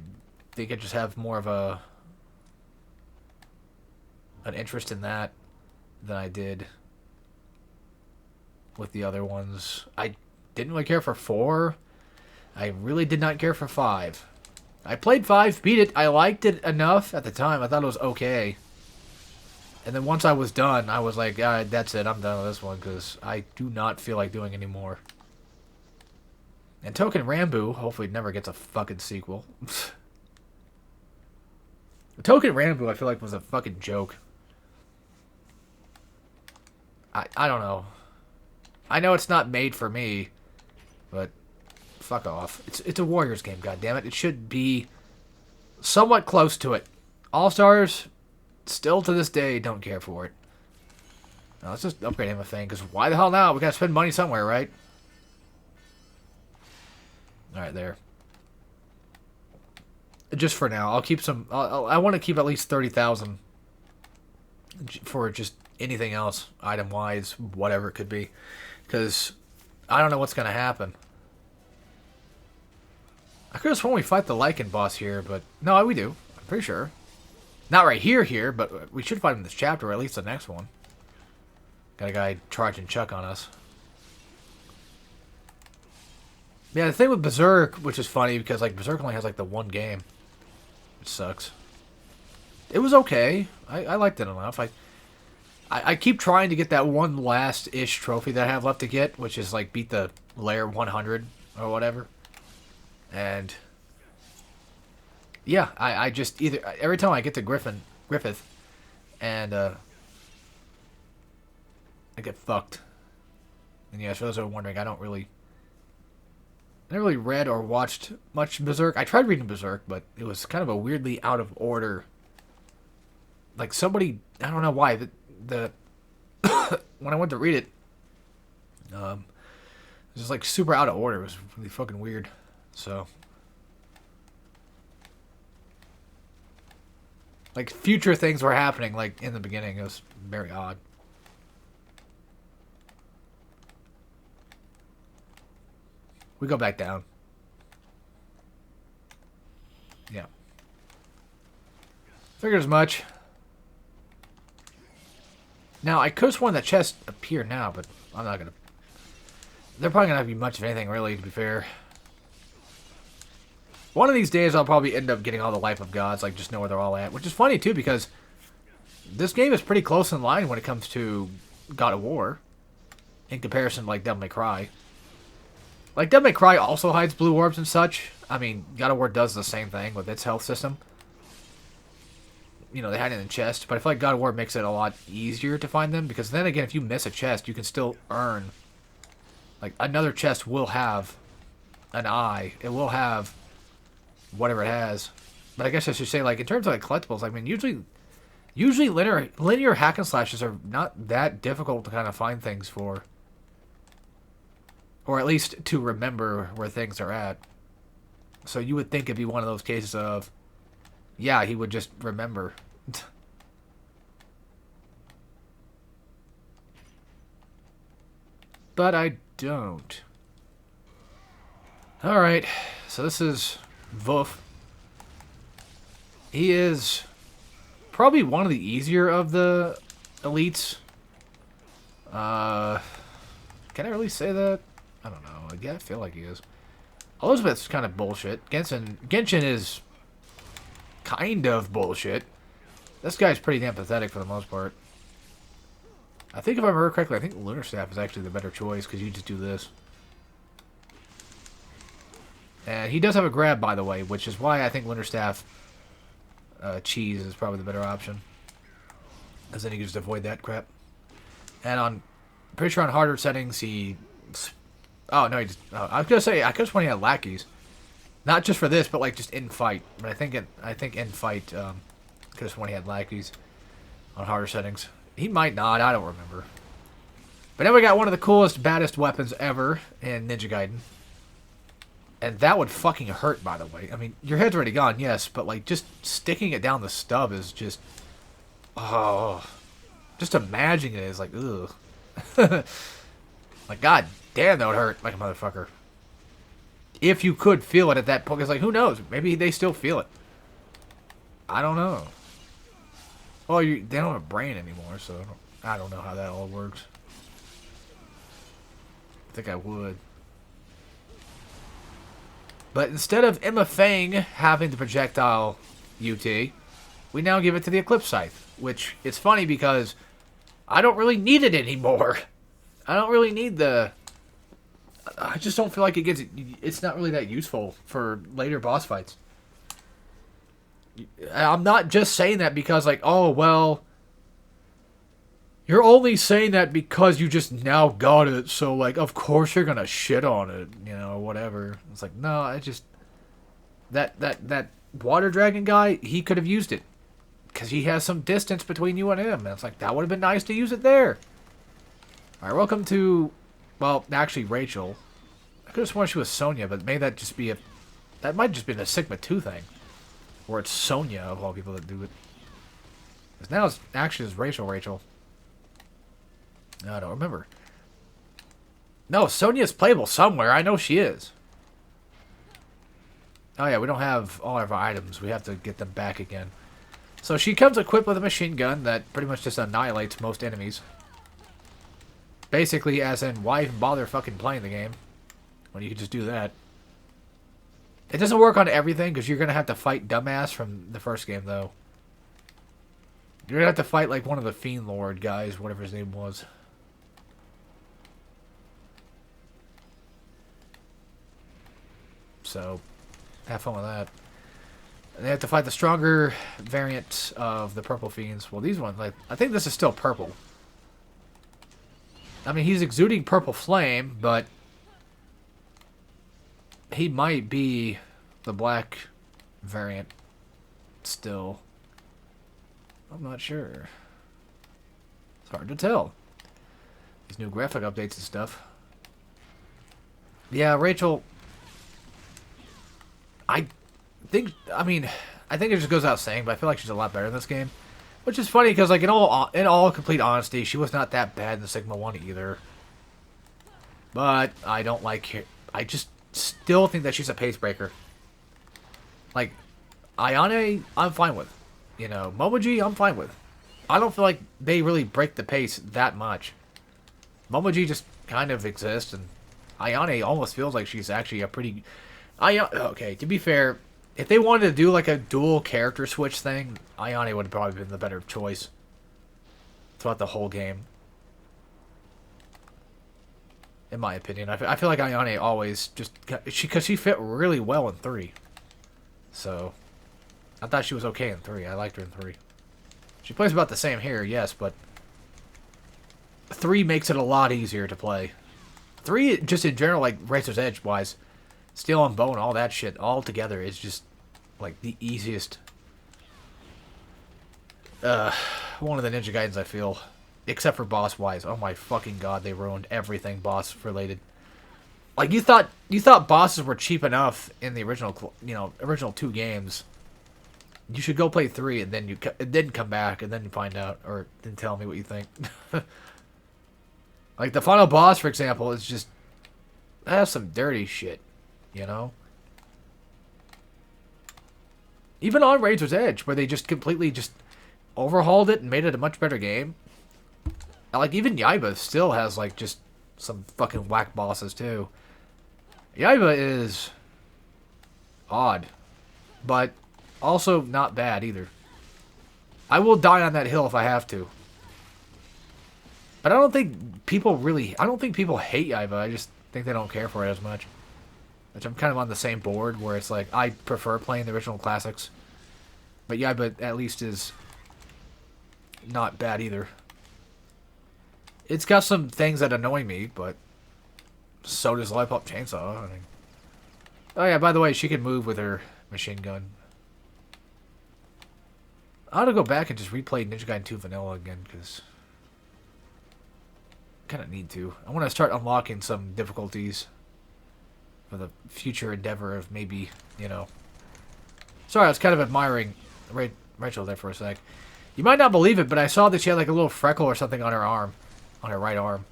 think I just have more of an interest in that than I did with the other ones. I didn't really care for 4. I really did not care for 5. I played 5, beat it. I liked it enough at the time. I thought it was okay. And then once I was done, I was like, all right, that's it. I'm done with this one because I do not feel like doing any more. And Token Rambu hopefully never gets a fucking sequel. Token Rambu, I feel like, was a fucking joke. I don't know. I know it's not made for me, but fuck off. It's a Warriors game, goddammit. It should be somewhat close to it. All-Stars, still to this day, don't care for it. Now, let's just upgrade him a thing, because why the hell now? We gotta spend money somewhere, right? Alright, there. Just for now. I'll keep some... I want to keep at least 30,000 for just anything else, item-wise, whatever it could be. Because I don't know what's going to happen. I could have sworn we fight the Lycan boss here, but... No, we do. I'm pretty sure. Not right here, but we should fight him in this chapter, or at least the next one. Got a guy charging Chuck on us. Yeah, the thing with Berserk, which is funny, because like Berserk only has like the one game. Which sucks. It was okay. I liked it enough. I keep trying to get that one last-ish trophy that I have left to get, which is like beat the layer 100 or whatever. And yeah, I just either every time I get to Griffith, and I get fucked. And yeah, for those who are wondering, I never really read or watched much Berserk. I tried reading Berserk, but it was kind of a weirdly out of order. Like somebody, I don't know why, the when I went to read it, it was just like super out of order. It was really fucking weird. So, like future things were happening like in the beginning. It was very odd. We go back down. Yeah. Figured as much. Now, I could have sworn that chest appear now, but I'm not gonna... They're probably gonna be much of anything, really, to be fair. One of these days, I'll probably end up getting all the Life of Gods, like, just know where they're all at. Which is funny, too, because this game is pretty close in line when it comes to God of War. In comparison to, like, Devil May Cry. Like, Devil May Cry also hides blue orbs and such. I mean, God of War does the same thing with its health system. You know, they hide it in the chest, but I feel like God of War makes it a lot easier to find them, because then again, if you miss a chest, you can still earn, like, another chest will have an eye. It will have whatever it has. But I guess I should say, like, in terms of, like, collectibles, I mean, usually linear hack and slashes are not that difficult to kind of find things for. Or at least to remember where things are at. So you would think it'd be one of those cases of, yeah, he would just remember. But I don't. Alright, so this is Voof. He is probably one of the easier of the elites. Can I really say that? I don't know. Yeah, I feel like he is. Elizabeth's kind of bullshit. Genshin is kind of bullshit. This guy's pretty damn pathetic for the most part. I think if I remember correctly, I think Lunar Staff is actually the better choice, because you just do this. And he does have a grab, by the way, which is why I think Lunar Staff cheese is probably the better option. Because then you can just avoid that crap. And on, pretty sure on harder settings, he... Oh, no, he just... Oh, I was going to say, I could have sworn he had lackeys. Not just for this, but like just in fight. But I think in fight, could have sworn he had lackeys on harder settings. He might not, I don't remember. But then we got one of the coolest, baddest weapons ever in Ninja Gaiden. And that would fucking hurt, by the way. I mean, your head's already gone, yes, but like just sticking it down the stub is just... Oh... Just imagining it is like, ugh. Like, god damn, that would hurt like a motherfucker. If you could feel it at that point. It's like, who knows? Maybe they still feel it. I don't know. Well, they don't have a brain anymore, so I don't know how that all works. I think I would. But instead of Emma Fang having the projectile UT, we now give it to the Eclipse Scythe. Which, it's funny because I don't really need it anymore. I don't really need the... I just don't feel like it gets... It's not really that useful for later boss fights. I'm not just saying that because, like, oh, well... You're only saying that because you just now got it, so, like, of course you're gonna shit on it, you know, whatever. It's like, no, I just... That water dragon guy, he could have used it. Because he has some distance between you and him. And it's like, that would have been nice to use it there. Alright, welcome to... Well, actually, Rachel. I could have sworn she was Sonya, but maybe that just be a... That might just be a Sigma 2 thing. Or it's Sonya, of all people that do it. 'Cause now it's actually is Rachel. No, I don't remember. No, Sonia's playable somewhere. I know she is. Oh yeah, we don't have all of our items. We have to get them back again. So she comes equipped with a machine gun that pretty much just annihilates most enemies. Basically, as in, why even bother fucking playing the game when you can just do that? It doesn't work on everything, because you're going to have to fight Dumbass from the first game, though. You're going to have to fight, like, one of the Fiend Lord guys, whatever his name was. So, have fun with that. And they have to fight the stronger variant of the Purple Fiends. Well, these ones, like, I think this is still purple. I mean, he's exuding purple flame, but he might be the black variant still. I'm not sure. It's hard to tell. These new graphic updates and stuff. Yeah, Rachel. I think it just goes without saying, but I feel like she's a lot better in this game. Which is funny, because, like, in all complete honesty, she was not that bad in the Sigma 1 either. But I don't like her. I just still think that she's a pace breaker. Like, Ayane, I'm fine with. You know, Momoji, I'm fine with. I don't feel like they really break the pace that much. Momoji just kind of exists, and Ayane almost feels like she's actually a pretty... Okay, to be fair, if they wanted to do like a dual character switch thing, Ayane would have probably been the better choice throughout the whole game. In my opinion, I feel like Ayane always just because she fit really well in 3. So I thought she was okay in 3. I liked her in 3. She plays about the same here, yes, but 3 makes it a lot easier to play. 3 just in general, like Razor's Edge wise, Steel and Bone, all that shit all together is just like the easiest. One of the Ninja Gaidens, I feel. Except for boss wise. Oh my fucking god, they ruined everything boss related. Like you thought bosses were cheap enough in the original, original 2 games. You should go play 3 and then come back and then find out, or then tell me what you think. Like the final boss, for example, is just that's some dirty shit, you know. Even on Razor's Edge, where they just completely just overhauled it and made it a much better game. Like, even Yaiba still has, like, just some fucking whack bosses, too. Yaiba is odd, but also not bad, either. I will die on that hill if I have to. But I don't think people hate Yaiba. I just think they don't care for it as much. Which I'm kind of on the same board, where it's like, I prefer playing the original classics. But Yaiba at least is not bad, either. It's got some things that annoy me, but so does Lollipop Chainsaw. I mean, oh yeah, by the way, she can move with her machine gun. I ought to go back and just replay Ninja Gaiden 2 Vanilla again, because I kind of need to. I want to start unlocking some difficulties for the future endeavor of maybe, Sorry, I was kind of admiring Rachel there for a sec. You might not believe it, but I saw that she had like a little freckle or something on her arm. On her right arm.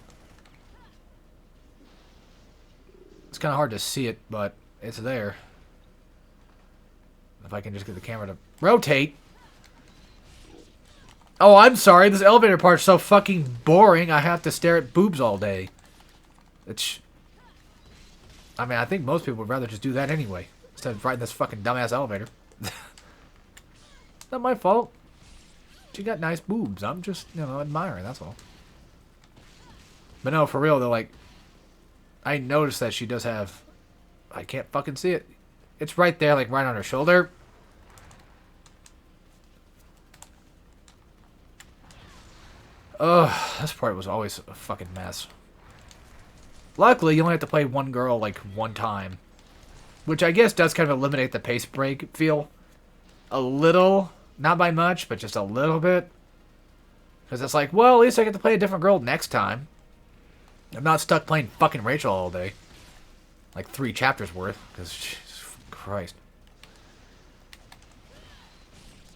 It's kind of hard to see it, but it's there. If I can just get the camera to rotate. Oh, I'm sorry. This elevator part's so fucking boring. I have to stare at boobs all day. I mean, I think most people would rather just do that anyway. Instead of riding this fucking dumbass elevator. Not my fault. She got nice boobs. I'm just, admiring, that's all. But no, for real, though, like, I noticed that she does have... I can't fucking see it. It's right there, like, right on her shoulder. Ugh, this part was always a fucking mess. Luckily, you only have to play one girl, like, one time. Which I guess does kind of eliminate the pace break feel. A little. Not by much, but just a little bit. Because it's like, well, at least I get to play a different girl next time. I'm not stuck playing fucking Rachel all day. Like 3 chapters worth. Because, Jesus Christ.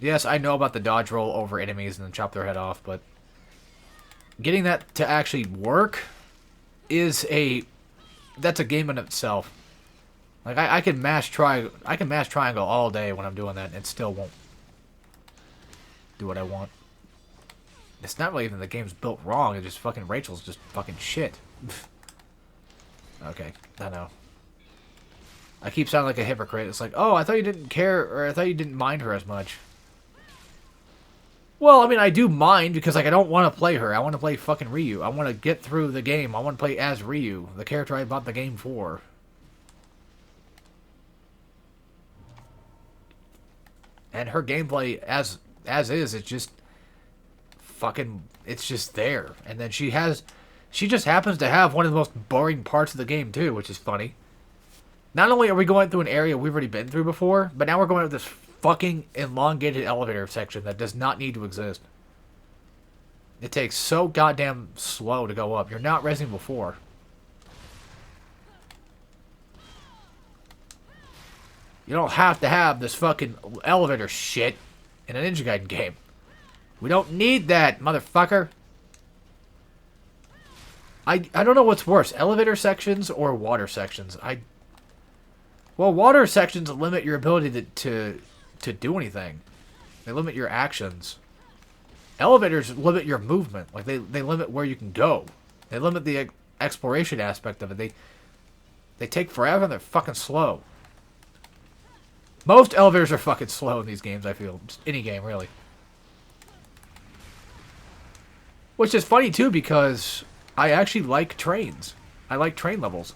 Yes, I know about the dodge roll over enemies and then chop their head off, but getting that to actually work is that's a game in itself. Like I can mash triangle all day when I'm doing that and it still won't do what I want. It's not really even the game's built wrong, it's just fucking Rachel's just fucking shit. Okay, I know. I keep sounding like a hypocrite. It's like, oh, I thought you didn't care, or I thought you didn't mind her as much. Well, I mean, I do mind because, like, I don't want to play her. I want to play fucking Ryu. I want to get through the game. I want to play as Ryu, the character I bought the game for. And her gameplay, as is, it's just fucking, it's just there. And then she just happens to have one of the most boring parts of the game, too, which is funny. Not only are we going through an area we've already been through before, but now we're going through this fucking elongated elevator section that does not need to exist. It takes so goddamn slow to go up. You're not Resident Evil 4. You don't have to have this fucking elevator shit in a Ninja Gaiden game. We don't need that, motherfucker. I don't know what's worse, elevator sections or water sections. Well, water sections limit your ability to do anything. They limit your actions. Elevators limit your movement. Like, they limit where you can go. They limit the exploration aspect of it. They take forever and they're fucking slow. Most elevators are fucking slow in these games, I feel. Just any game, really. Which is funny, too, because I actually like trains. I like train levels.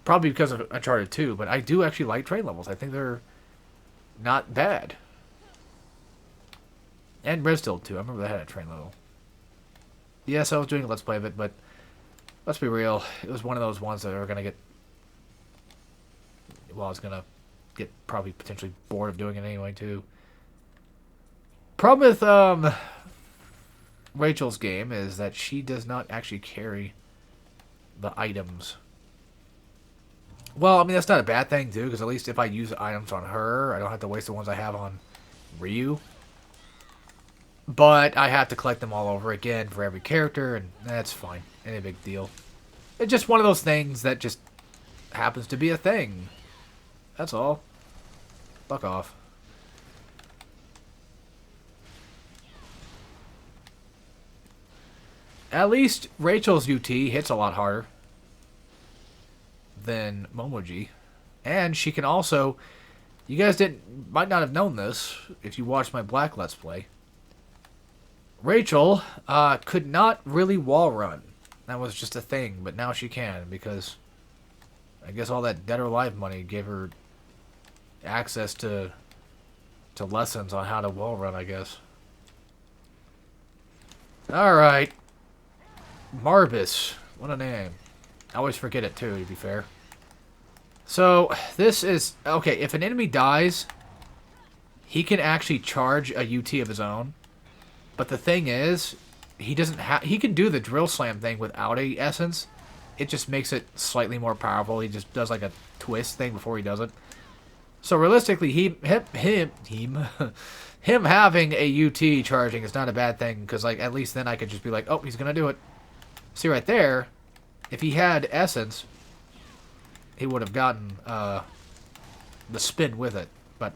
Probably because of Uncharted 2, but I do actually like train levels. I think they're not bad. And Resident 2, I remember they had a train level. Yes, I was doing a Let's Play of it, but let's be real. It was one of those ones that are going to get... Well, I was going to get probably potentially bored of doing it anyway, too. Problem with Rachel's game is that she does not actually carry the items. Well, I mean, that's not a bad thing, too, because at least if I use items on her, I don't have to waste the ones I have on Ryu. But I have to collect them all over again for every character, and that's fine. Ain't a big deal. It's just one of those things that just happens to be a thing. That's all. Fuck off. At least Rachel's UT hits a lot harder than Momoji. And she can also... You guys might not have known this if you watched my Black Let's Play. Rachel could not really wall run. That was just a thing, but now she can because I guess all that Dead or Alive money gave her access to lessons on how to wall run, I guess. Alright. Marbus. What a name. I always forget it too, to be fair. So, this is... Okay, if an enemy dies, he can actually charge a UT of his own. But the thing is, he doesn't have... He can do the drill slam thing without a essence. It just makes it slightly more powerful. He just does like a twist thing before he does it. So realistically, him having a UT charging is not a bad thing. Because like at least then I could just be like, oh, he's going to do it. See right there, if he had essence, he would have gotten the spin with it. But,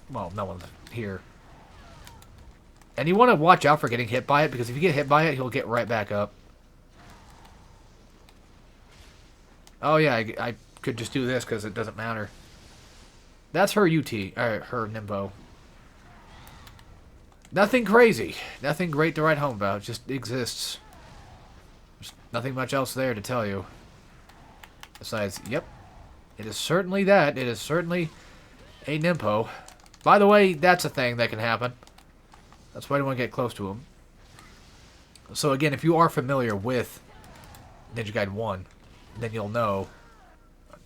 well, no one's here. And you want to watch out for getting hit by it, because if you get hit by it, he'll get right back up. Oh yeah, I could just do this because it doesn't matter. That's her UT, her Nimbo. Nothing crazy. Nothing great to write home about. It just exists. There's nothing much else there to tell you. Besides, yep. It is certainly that. It is certainly a Nimpo. By the way, that's a thing that can happen. That's why I don't want to get close to him. So again, if you are familiar with Ninja Gaiden 1, then you'll know.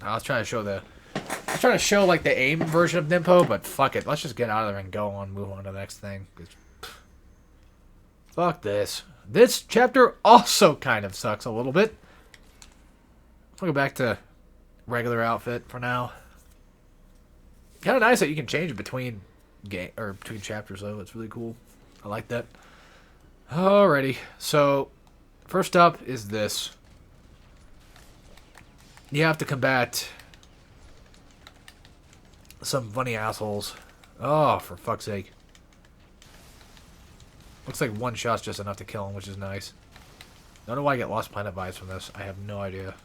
I was trying to show like the AIM version of Nimpo, but fuck it. Let's just get out of there and go on, move on to the next thing. Fuck this. This chapter also kind of sucks a little bit. I'll go back to regular outfit for now. Kind of nice that you can change between game or between chapters though. It's really cool. I like that. Alrighty, so first up is this. You have to combat some funny assholes. Oh, for fuck's sake. Looks like one shot's just enough to kill him, which is nice. Don't know why I get Lost Planet vibes from this. I have no idea.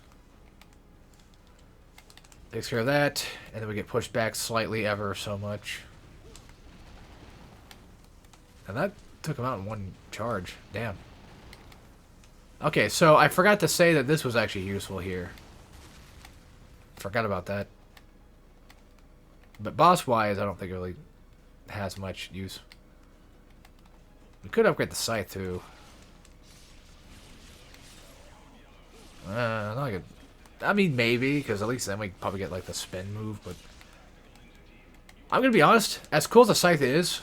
Takes care of that, and then we get pushed back slightly ever so much. And that took him out in one charge. Damn. Okay, so I forgot to say that this was actually useful here. Forgot about that. But boss-wise, I don't think it really has much use. We could upgrade the scythe, too. Not good. I mean, maybe, because at least then we probably get, like, the spin move, but... I'm gonna be honest, as cool as the scythe is,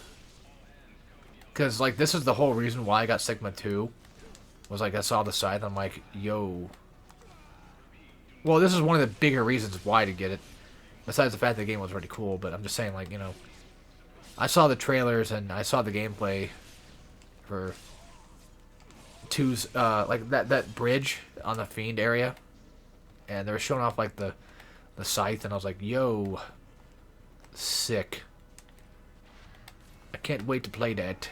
because, like, this is the whole reason why I got Sigma 2, was, like, I saw the scythe, I'm like, yo... Well, this is one of the bigger reasons why to get it, besides the fact that the game was really cool, but I'm just saying, like, you know... I saw the trailers, and I saw the gameplay for... 2's, like, that bridge on the Fiend area. And they were showing off, like, the scythe, and I was like, yo, sick. I can't wait to play that.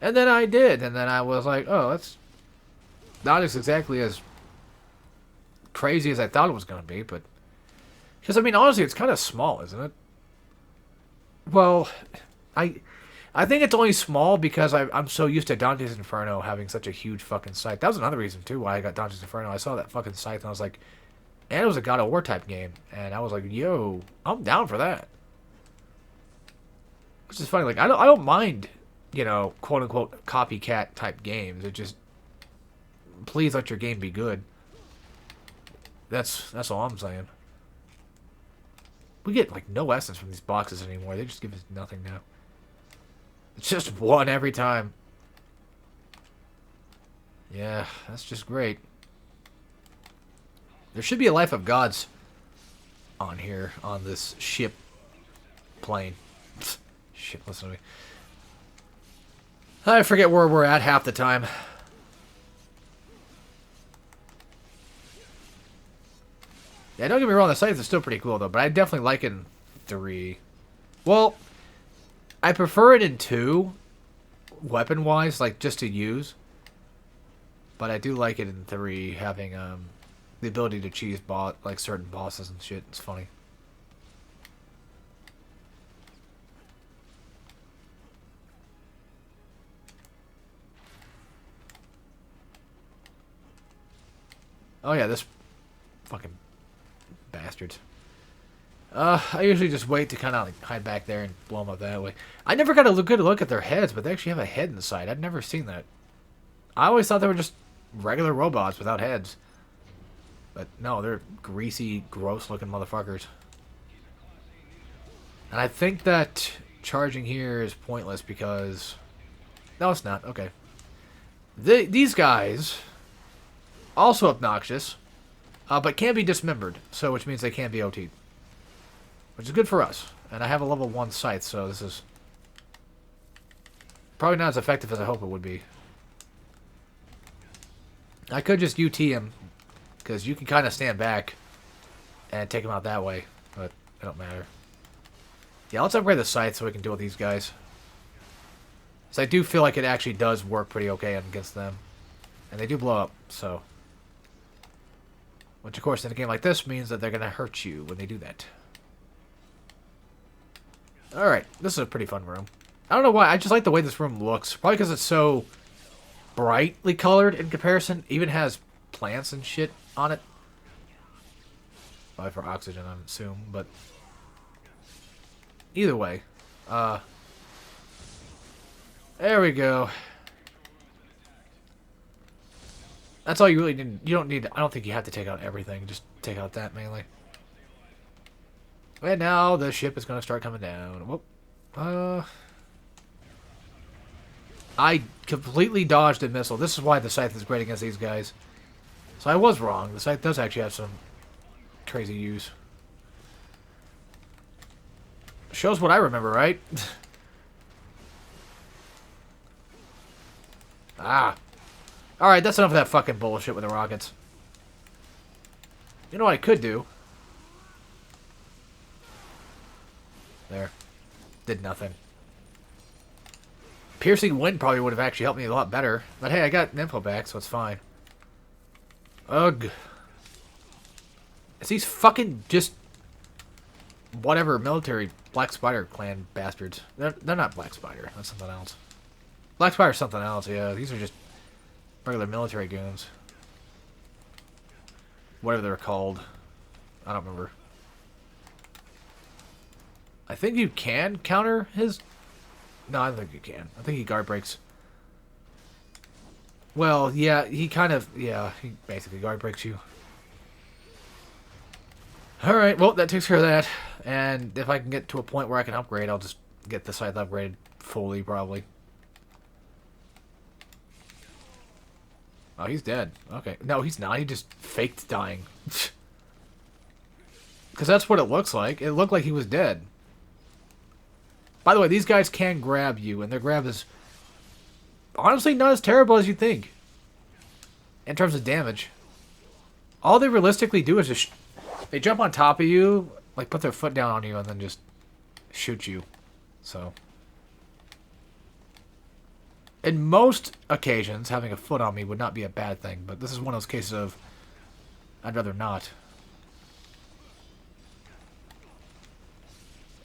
And then I did, and then I was like, oh, that's not exactly as crazy as I thought it was going to be, but... Because, I mean, honestly, it's kind of small, isn't it? Well, I think it's only small because I'm so used to Dante's Inferno having such a huge fucking scythe. That was another reason, too, why I got Dante's Inferno. I saw that fucking scythe, and I was like... And it was a God of War type game. And I was like, yo, I'm down for that. Which is funny. Like, I don't mind, you know, quote-unquote copycat type games. It just... Please let your game be good. That's all I'm saying. We get, like, no essence from these boxes anymore. They just give us nothing now. It's just one every time. Yeah, that's just great. There should be a Life of Gods on here, on this ship plane. Shit, listen to me. I forget where we're at half the time. Yeah, don't get me wrong, the scythe is still pretty cool, though, but I definitely like it in 3. Well... I prefer it in 2, weapon-wise, like, just to use. But I do like it in 3, having, the ability to cheese, like, certain bosses and shit. It's funny. Oh, yeah, this fucking bastards. I usually just wait to kind of like hide back there and blow them up that way. I never got a good look at their heads, but they actually have a head inside. I'd never seen that. I always thought they were just regular robots without heads. But no, they're greasy, gross-looking motherfuckers. And I think that charging here is pointless because... No, it's not. Okay. These guys, also obnoxious, but can be dismembered, so which means they can be OT'd. Which is good for us. And I have a level 1 scythe, so this is probably not as effective as I hope it would be. I could just UT him, because you can kind of stand back and take him out that way, but it don't matter. Yeah, let's upgrade the scythe so we can deal with these guys. So I do feel like it actually does work pretty okay against them. And they do blow up, so... Which, of course, in a game like this means that they're going to hurt you when they do that. Alright, this is a pretty fun room. I don't know why, I just like the way this room looks. Probably because it's so brightly colored in comparison. Even has plants and shit on it. Probably for oxygen, I assume, but... Either way. There we go. That's all you really need. You don't need... I don't think you have to take out everything. Just take out that mainly. And now the ship is going to start coming down. Whoop. I completely dodged a missile. This is why the scythe is great against these guys. So I was wrong. The scythe does actually have some crazy use. Shows what I remember, right? Ah. Alright, that's enough of that fucking bullshit with the rockets. You know what I could do? There. Did nothing. Piercing Wind probably would have actually helped me a lot better. But hey, I got an info back, so it's fine. Ugh. It's these fucking just... whatever military Black Spider clan bastards. They're not Black Spider. That's something else. Black Spider's something else, yeah. These are just regular military goons. Whatever they're called. I don't remember. I think you can counter his... No, I don't think you can. I think he guard breaks. Well, yeah, he kind of... Yeah, he basically guard breaks you. Alright, well, that takes care of that. And if I can get to a point where I can upgrade, I'll just get the scythe upgraded fully, probably. Oh, he's dead. Okay. No, he's not. He just faked dying. Because that's what it looks like. It looked like he was dead. By the way, these guys can grab you, and their grab is honestly not as terrible as you think. In terms of damage. All they realistically do is just... they jump on top of you, like put their foot down on you, and then just shoot you. So... in most occasions, having a foot on me would not be a bad thing, but this is one of those cases of I'd rather not.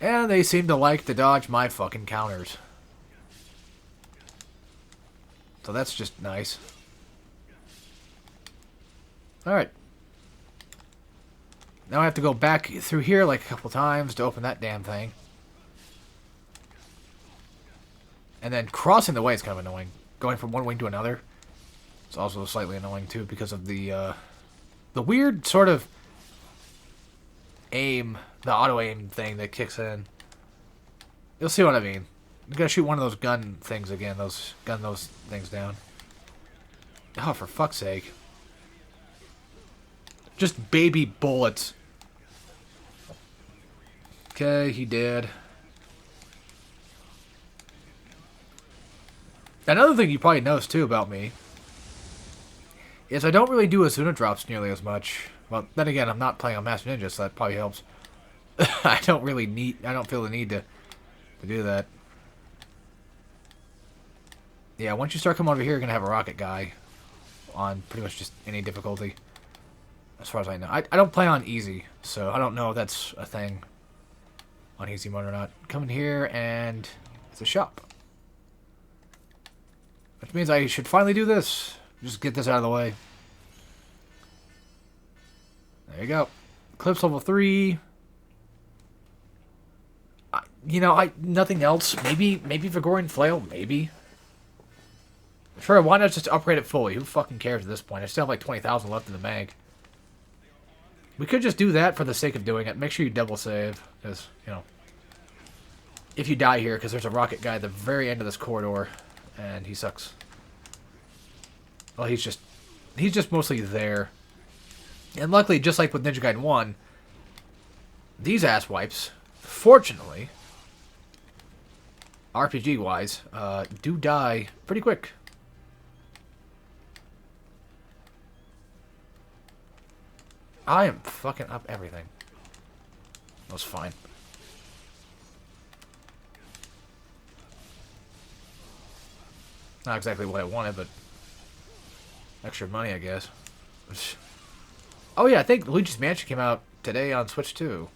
And they seem to like to dodge my fucking counters. So that's just nice. Alright. Now I have to go back through here like a couple times to open that damn thing. And then crossing the way is kind of annoying. Going from one wing to another. It's also slightly annoying too because of the weird sort of aim, the auto aim thing that kicks in. You'll see what I mean. You gotta shoot one of those gun things again. Gun those things down. Oh, for fuck's sake. Just baby bullets. Okay, he did. Another thing you probably noticed too about me is I don't really do Azuna drops nearly as much. Well, then again, I'm not playing on Master Ninja, so that probably helps. I don't feel the need to do that. Yeah, once you start coming over here, you're gonna have a rocket guy on pretty much just any difficulty. As far as I know. I don't play on easy, so I don't know if that's a thing on easy mode or not. Come in here, and it's a shop. Which means I should finally do this. Just get this out of the way. There you go. Eclipse level 3. You know, nothing else. Maybe Vigorian Flail. Maybe. Sure, why not just upgrade it fully? Who fucking cares at this point? I still have like 20,000 left in the bank. We could just do that for the sake of doing it. Make sure you double save. Because, you know, if you die here, because there's a rocket guy at the very end of this corridor. And he sucks. Well, he's just mostly there. And luckily, just like with Ninja Gaiden 1, these ass wipes, fortunately, RPG-wise, do die pretty quick. I am fucking up everything. That was fine. Not exactly what I wanted, but extra money, I guess. Oh yeah, I think Luigi's Mansion came out today on Switch 2.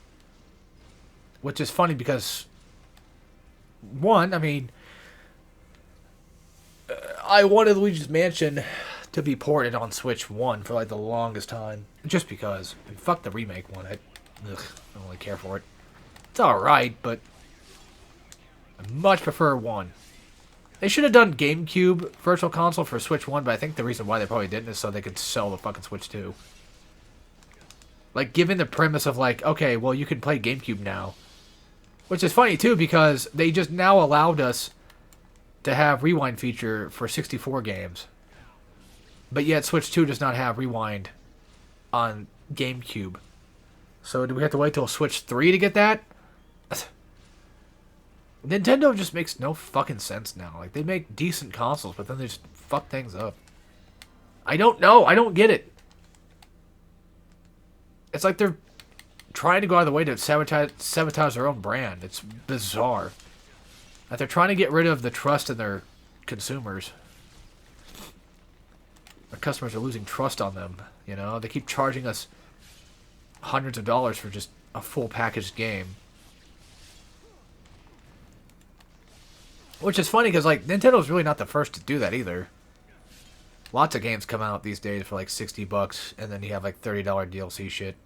Which is funny because, one, I mean, I wanted Luigi's Mansion to be ported on Switch 1 for like the longest time. Just because. I mean, fuck the remake one. I don't really care for it. It's alright, but I much prefer 1. They should have done GameCube Virtual Console for Switch 1, but I think the reason why they probably didn't is so they could sell the fucking Switch 2. Like, given the premise of like, okay, well, you can play GameCube now. Which is funny, too, because they just now allowed us to have rewind feature for 64 games. But yet Switch 2 does not have rewind on GameCube. So do we have to wait till Switch 3 to get that? Nintendo just makes no fucking sense now. Like, they make decent consoles, but then they just fuck things up. I don't know. I don't get it. It's like they're trying to go out of the way to sabotage their own brand. It's bizarre. Like, they're trying to get rid of the trust in their consumers. Their customers are losing trust on them, you know? They keep charging us hundreds of dollars for just a full packaged game. Which is funny, because, like, Nintendo's really not the first to do that, either. Lots of games come out these days for, like, $60, and then you have, like, $30 DLC shit.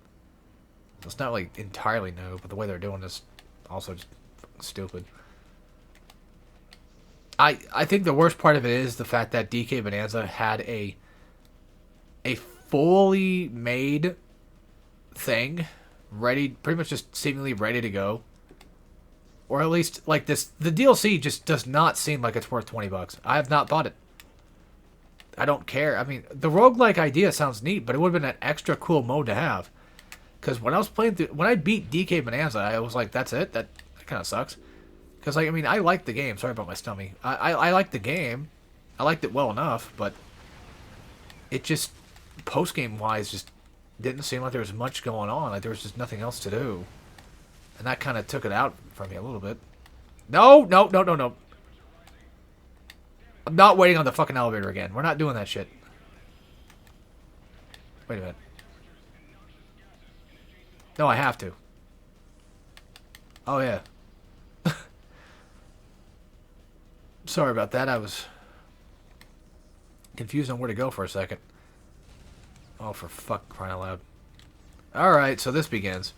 So it's not, like, entirely new, but the way they're doing this also just stupid. I think the worst part of it is the fact that DK Bonanza had a fully made thing ready, pretty much just seemingly ready to go. Or at least, like, the DLC just does not seem like it's worth $20. I have not bought it. I don't care. I mean, the roguelike idea sounds neat, but it would have been an extra cool mode to have. Because when I was playing through, when I beat DK Bonanza, I was like, that's it? That kind of sucks. Because, like, I mean, I liked the game. Sorry about my stomach. I liked the game. I liked it well enough, but it just, post-game-wise, just didn't seem like there was much going on. Like, there was just nothing else to do. And that kind of took it out from me a little bit. No, no, no, no, no. I'm not waiting on the fucking elevator again. We're not doing that shit. Wait a minute. No, I have to. Oh, yeah. Sorry about that. I was confused on where to go for a second. Oh, for fuck crying out loud. Alright, so this begins.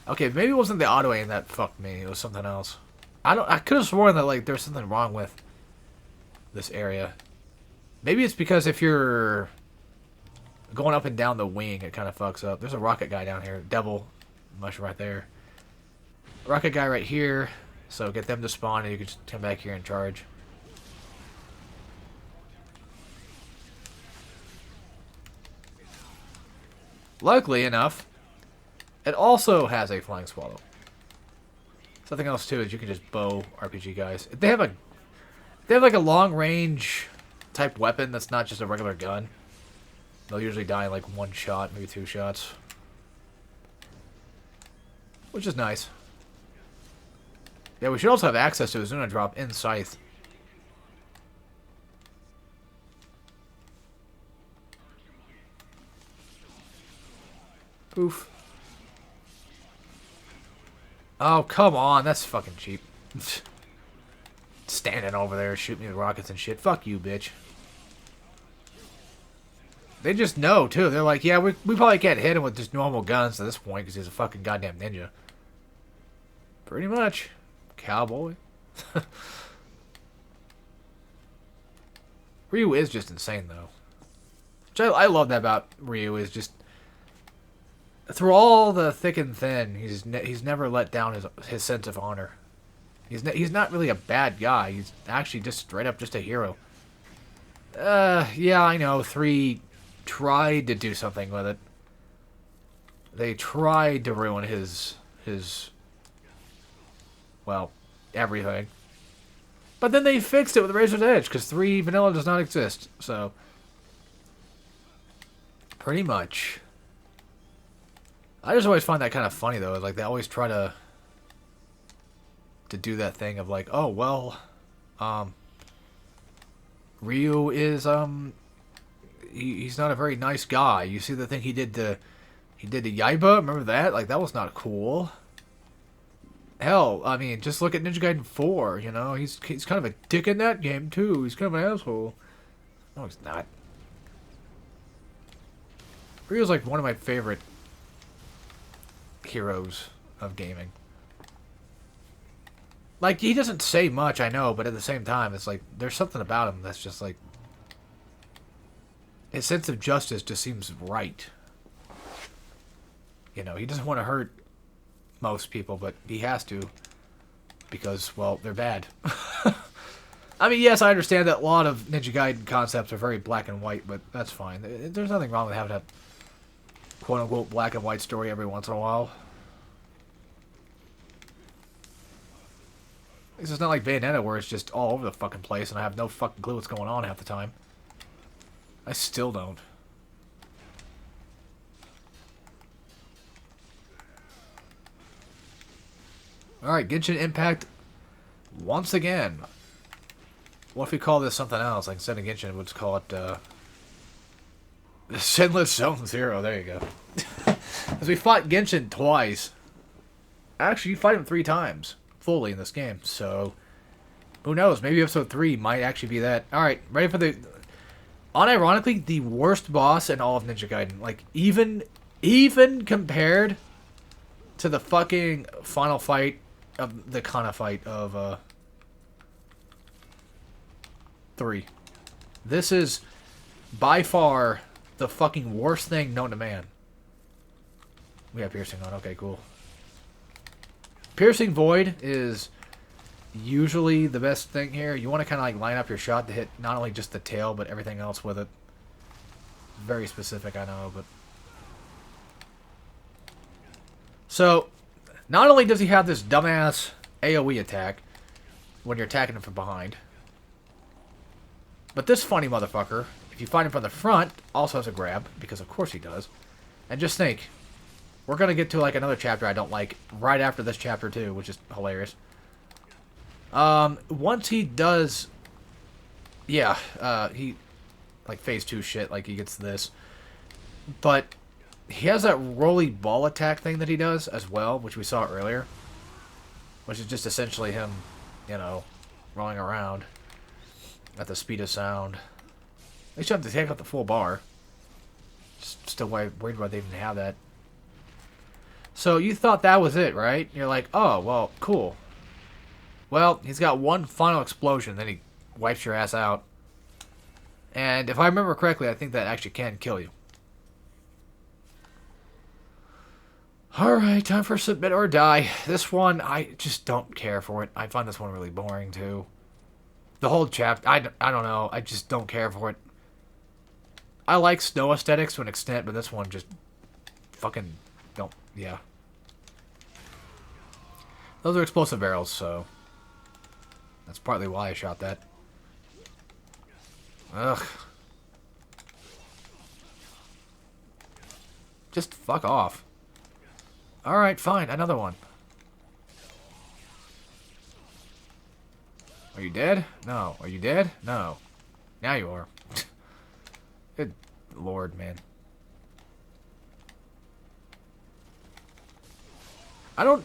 Okay, maybe it wasn't the auto aim that fucked me. It was something else. I could have sworn that, like, there's something wrong with this area. Maybe it's because if you're going up and down the wing, it kind of fucks up. There's a rocket guy down here. Devil mushroom right there. Rocket guy right here. So get them to spawn and you can just come back here and charge. Luckily enough, it also has a flying swallow. Something else too is you can just bow RPG guys. They have like a long range type weapon that's not just a regular gun. They'll usually die in like one shot, maybe two shots. Which is nice. Yeah, we should also have access to a Zuna drop in Scythe. Oof. Oh, come on. That's fucking cheap. Standing over there, shooting me with rockets and shit. Fuck you, bitch. They just know, too. They're like, yeah, we probably can't hit him with just normal guns at this point because he's a fucking goddamn ninja. Pretty much. Cowboy. Ryu is just insane, though. Which I love that about Ryu is just... Through all the thick and thin, he's never let down his sense of honor. He's not really a bad guy. He's actually just straight up just a hero. Yeah, I know. 3 tried to do something with it. They tried to ruin his well, everything. But then they fixed it with Razor's Edge because 3 vanilla does not exist. So, pretty much. I just always find that kind of funny, though. Like, they always try to do that thing of, like, oh, well, Ryu is, he's not a very nice guy. You see the thing he did to Yaiba? Remember that? Like, that was not cool. Hell, I mean, just look at Ninja Gaiden 4, you know? He's kind of a dick in that game, too. He's kind of an asshole. No, he's not. Ryu's, like, one of my favorite heroes of gaming. Like, he doesn't say much, I know, but at the same time, it's like, there's something about him that's just like, his sense of justice just seems right. You know, he doesn't want to hurt most people, but he has to, because, well, they're bad. I mean, yes, I understand that a lot of Ninja Gaiden concepts are very black and white, but that's fine. There's nothing wrong with having a quote-unquote black and white story every once in a while. This is not like Bayonetta where it's just all over the fucking place and I have no fucking clue what's going on half the time. I still don't. Alright, Genshin Impact once again. What if we call this something else? Like instead of Genshin, we'll just call it Zenless Zone Zero. There you go. Because we fought Genshin twice. Actually, you fight him 3 times fully in this game. So, who knows? Maybe episode 3 might actually be that. Alright, ready for the... Unironically, the worst boss in all of Ninja Gaiden. Like, even compared to the fucking final fight of the Kana fight of 3. This is by far the fucking worst thing known to man. We have piercing on. Okay, cool. Piercing Void is usually the best thing here. You want to kind of like line up your shot to hit not only just the tail, but everything else with it. Very specific, I know, but... So, not only does he have this dumbass AoE attack when you're attacking him from behind, but this funny motherfucker, if you fight him from the front, also has a grab, because of course he does. And just think, we're going to get to like another chapter I don't like right after this chapter too, which is hilarious. Once he does, yeah, he, like phase 2 shit, like he gets this. But he has that roly ball attack thing that he does as well, which we saw earlier. Which is just essentially him, you know, rolling around at the speed of sound. They should have to take out the full bar. Still worried why they even have that. So you thought that was it, right? You're like, oh, well, cool. Well, he's got one final explosion, then he wipes your ass out. And if I remember correctly, I think that actually can kill you. Alright, time for Submit or Die. This one, I just don't care for it. I find this one really boring, too. The whole chapter, I don't know. I just don't care for it. I like snow aesthetics to an extent, but this one just fucking don't, yeah. Those are explosive barrels, so that's partly why I shot that. Ugh. Just fuck off. Alright, fine, another one. Are you dead? No. Are you dead? No. Now you are. Good lord, man. I don't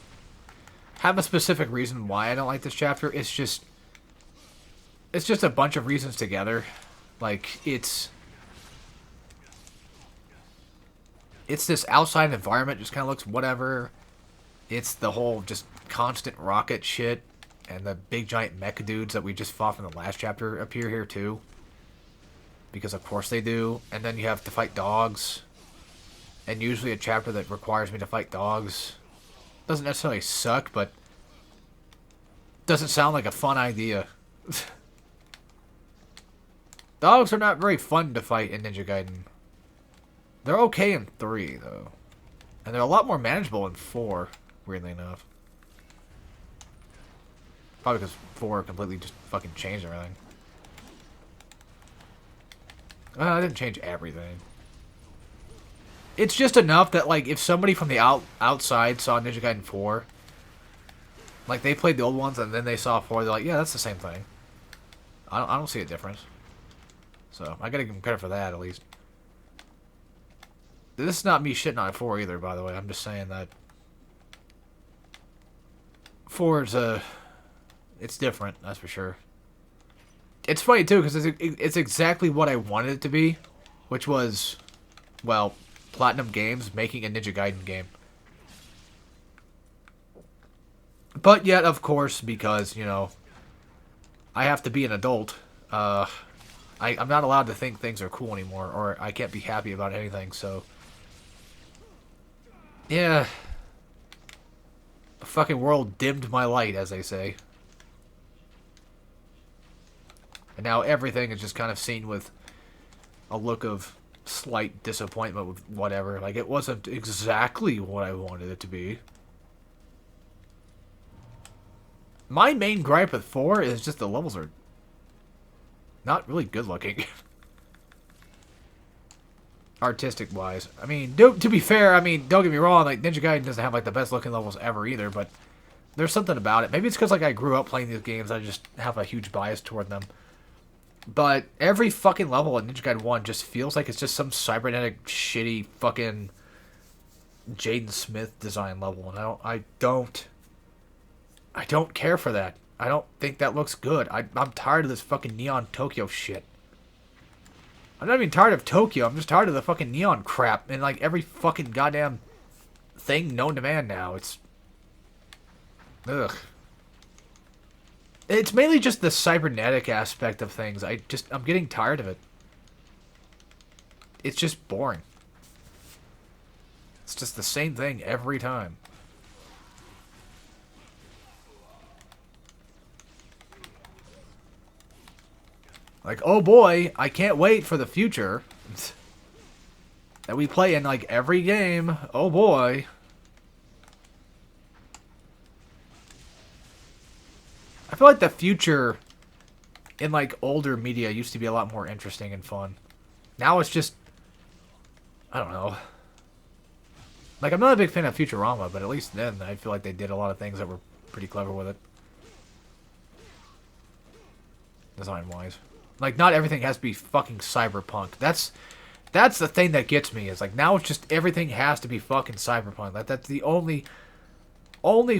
have a specific reason why I don't like this chapter. It's just a bunch of reasons together. Like, it's this outside environment, just kind of looks whatever. It's the whole just constant rocket shit, and the big giant mecha dudes that we just fought from the last chapter appear here too. Because of course they do. And then you have to fight dogs. And usually a chapter that requires me to fight dogs doesn't necessarily suck, but doesn't sound like a fun idea. Dogs are not very fun to fight in Ninja Gaiden. They're okay in 3, though. And they're a lot more manageable in 4, weirdly enough. Probably because 4 completely just fucking changed everything. I didn't change everything. It's just enough that, like, if somebody from the outside saw Ninja Gaiden 4, like, they played the old ones and then they saw 4, they're like, yeah, that's the same thing. I don't see a difference. So, I gotta give them credit for that, at least. This is not me shitting on 4 either, by the way. I'm just saying that 4 is, it's different, that's for sure. It's funny, too, because it's exactly what I wanted it to be, which was, well, Platinum Games making a Ninja Gaiden game. But yet, of course, because, you know, I have to be an adult, I'm not allowed to think things are cool anymore, or I can't be happy about anything, so... Yeah. The fucking world dimmed my light, as they say. And now everything is just kind of seen with a look of slight disappointment with whatever. Like, it wasn't exactly what I wanted it to be. My main gripe with 4 is just the levels are not really good looking. Artistic wise. I mean, to be fair, I mean, don't get me wrong, like Ninja Gaiden doesn't have like the best looking levels ever either, but there's something about it. Maybe it's because like I grew up playing these games, I just have a huge bias toward them. But every fucking level in Ninja Gaiden 1 just feels like it's just some cybernetic shitty fucking Jaden Smith design level, and I don't care for that. I don't think that looks good. I'm tired of this fucking Neon Tokyo shit. I'm not even tired of Tokyo. I'm just tired of the fucking neon crap and like every fucking goddamn thing known to man now. It's ugh. It's mainly just the cybernetic aspect of things. I'm getting tired of it. It's just boring. It's just the same thing every time. Like, oh boy, I can't wait for the future that we play in like every game. Oh boy. I feel like the future in like older media used to be a lot more interesting and fun. Now it's just, I don't know. Like, I'm not a big fan of Futurama, but at least then I feel like they did a lot of things that were pretty clever with it. Design-wise. Like, not everything has to be fucking cyberpunk. That's the thing that gets me. Is like, now it's just everything has to be fucking cyberpunk. Like, that's the only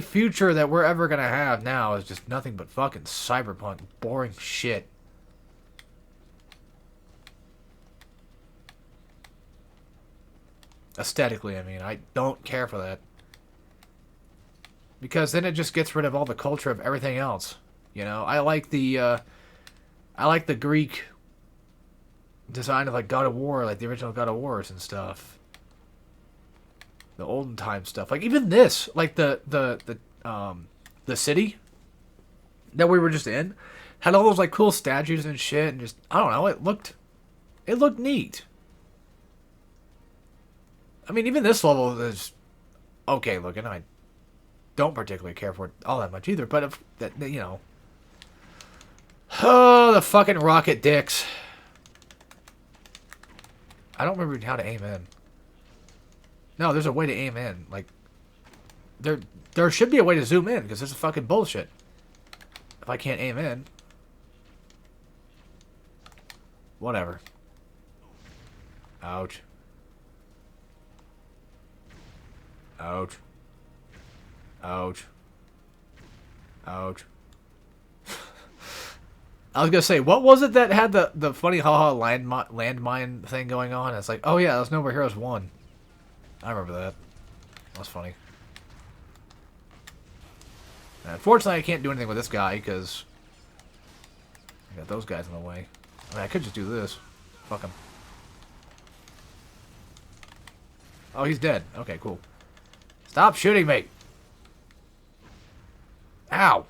future that we're ever gonna have now is just nothing but fucking cyberpunk. Boring shit. Aesthetically, I mean. I don't care for that. Because then it just gets rid of all the culture of everything else. You know? I like the Greek design of like God of War, like the original God of Wars and stuff. The olden time stuff. Like even this, like the city that we were just in had all those like cool statues and shit, and just I don't know, it looked neat. I mean, even this level is okay looking. I don't particularly care for it all that much either, but if that, you know. Oh, the fucking rocket dicks. I don't remember how to aim in. No, there's a way to aim in. Like, there should be a way to zoom in, because this is fucking bullshit. If I can't aim in. Whatever. Ouch. Ouch. Ouch. Ouch. I was gonna say, what was it that had the funny haha landmine thing going on? It's like, oh yeah, that was No More Heroes 1. I remember that. That was funny. And unfortunately, I can't do anything with this guy because I got those guys in the way. I mean, I could just do this. Fuck him. Oh, he's dead. Okay, cool. Stop shooting me! Ow!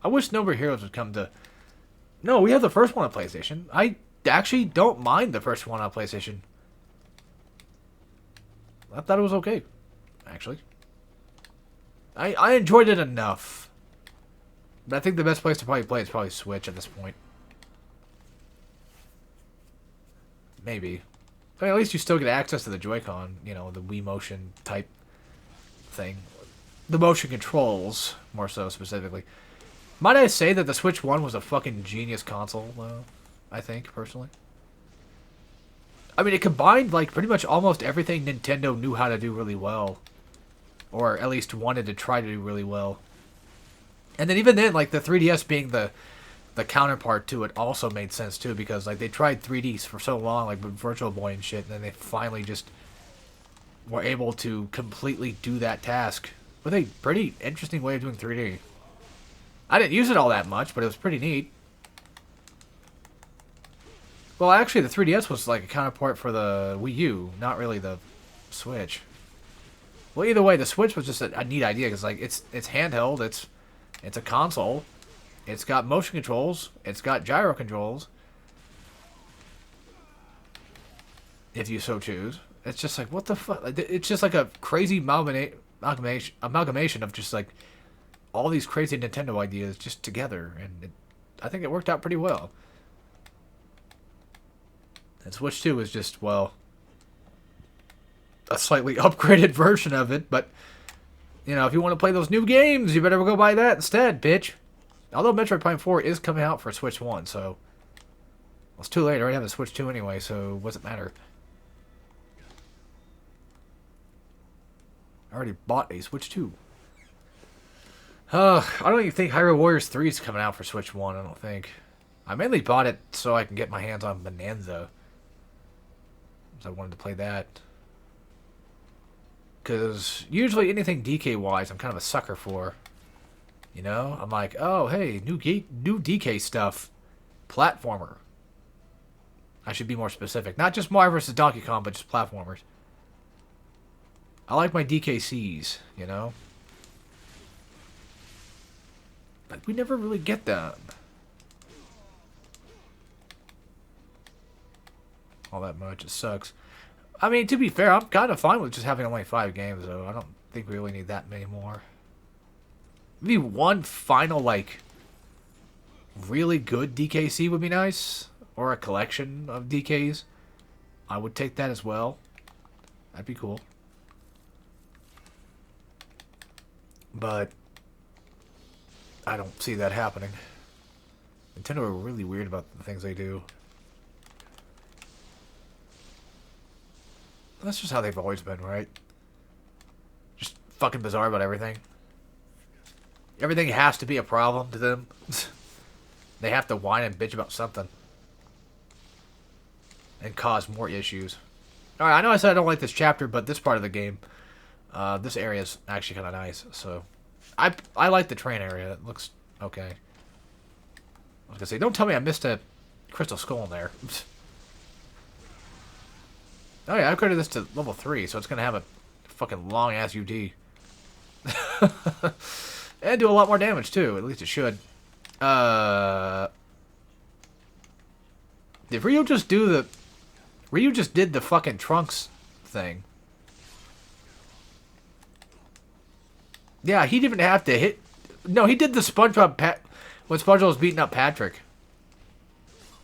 I wish No More Heroes would come to... No, we have the first one on PlayStation. I actually don't mind the first one on PlayStation. I thought it was okay, actually. I enjoyed it enough. But I think the best place to probably play is probably Switch at this point. Maybe. I mean, at least you still get access to the Joy-Con, you know, the Wii Motion type thing. The motion controls, more so specifically. Might I say that the Switch 1 was a fucking genius console, though? I think, personally. I mean, it combined, like, pretty much almost everything Nintendo knew how to do really well. Or at least wanted to try to do really well. And then even then, like, the 3DS being the counterpart to it also made sense, too. Because, like, they tried 3Ds for so long, like, with Virtual Boy and shit. And then they finally just were able to completely do that task. With a pretty interesting way of doing 3D. I didn't use it all that much, but it was pretty neat. Well, actually, the 3DS was like a counterpart for the Wii U, not really the Switch. Well, either way, the Switch was just a neat idea because, like, it's handheld, it's a console, it's got motion controls, it's got gyro controls, if you so choose. It's just like, what the fuck? It's just like a crazy amalgamation of just like all these crazy Nintendo ideas just together, and I think it worked out pretty well. And Switch 2 is just, well, a slightly upgraded version of it, but, you know, if you want to play those new games, you better go buy that instead, bitch. Although Metroid Prime 4 is coming out for Switch 1, so... Well, it's too late. I already have a Switch 2 anyway, so what does it matter? I already bought a Switch 2. I don't even think Hyrule Warriors 3 is coming out for Switch 1, I don't think. I mainly bought it so I can get my hands on Bonanza. So I wanted to play that. Because usually anything DK-wise, I'm kind of a sucker for. You know? I'm like, oh, hey, new DK stuff. Platformer. I should be more specific. Not just Mario vs. Donkey Kong, but just platformers. I like my DKCs, you know? But we never really get them. All that much. It sucks. I mean, to be fair, I'm kind of fine with just having only 5 games, though. I don't think we really need that many more. Maybe one final, like, really good DKC would be nice. Or a collection of DKs. I would take that as well. That'd be cool. But I don't see that happening. Nintendo are really weird about the things they do. That's just how they've always been, right? Just fucking bizarre about everything. Everything has to be a problem to them. They have to whine and bitch about something. And cause more issues. Alright, I know I said I don't like this chapter, but this part of the game, this area is actually kind of nice, so... I like the train area. It looks okay. I was gonna say, don't tell me I missed a crystal skull in there. Oh yeah, I upgraded this to level 3, so it's gonna have a fucking long-ass UD. And do a lot more damage, too. At least it should. Did Ryu just do the... Ryu just did the fucking Trunks thing. Yeah, he didn't even have to hit... No, he did the SpongeBob... When SpongeBob was beating up Patrick.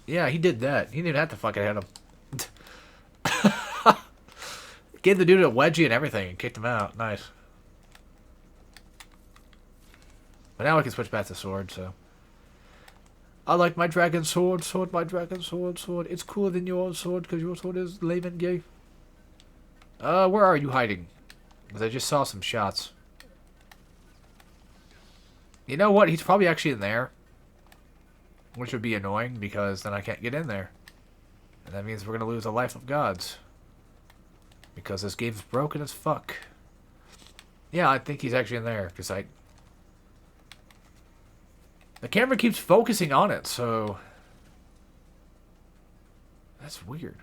Yeah, he did that. He didn't even have to fucking hit him. Gave the dude a wedgie and everything and kicked him out. Nice. But now I can switch back to sword, so... I like my dragon sword, my dragon sword. It's cooler than your sword, because your sword is lame and gay. Where are you hiding? Because I just saw some shots. You know what? He's probably actually in there. Which would be annoying, because then I can't get in there. And that means we're going to lose a life of gods. Because this game's broken as fuck. Yeah, I think he's actually in there, because the camera keeps focusing on it, so... That's weird.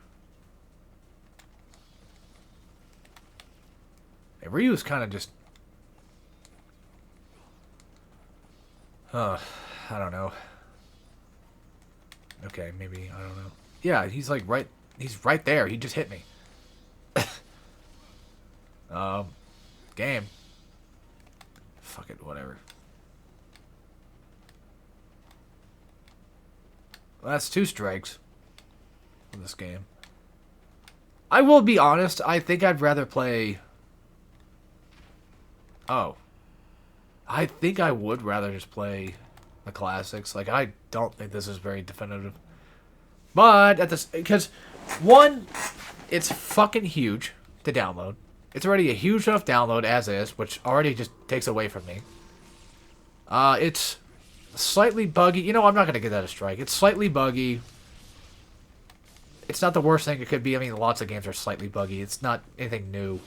Hey, Ryu's kind of just... I don't know. Okay, maybe, I don't know. Yeah, he's like right... He's right there. He just hit me. Game. Fuck it, whatever. Well, that's 2 strikes in this game. I will be honest, I think I'd rather play... Oh. I think I would rather just play the classics. Like, I don't think this is very definitive. But, at this... Because, one, it's fucking huge to download. It's already a huge enough download as is, which already just takes away from me. It's... slightly buggy. You know, I'm not going to give that a strike. It's slightly buggy. It's not the worst thing it could be. I mean, lots of games are slightly buggy. It's not anything new.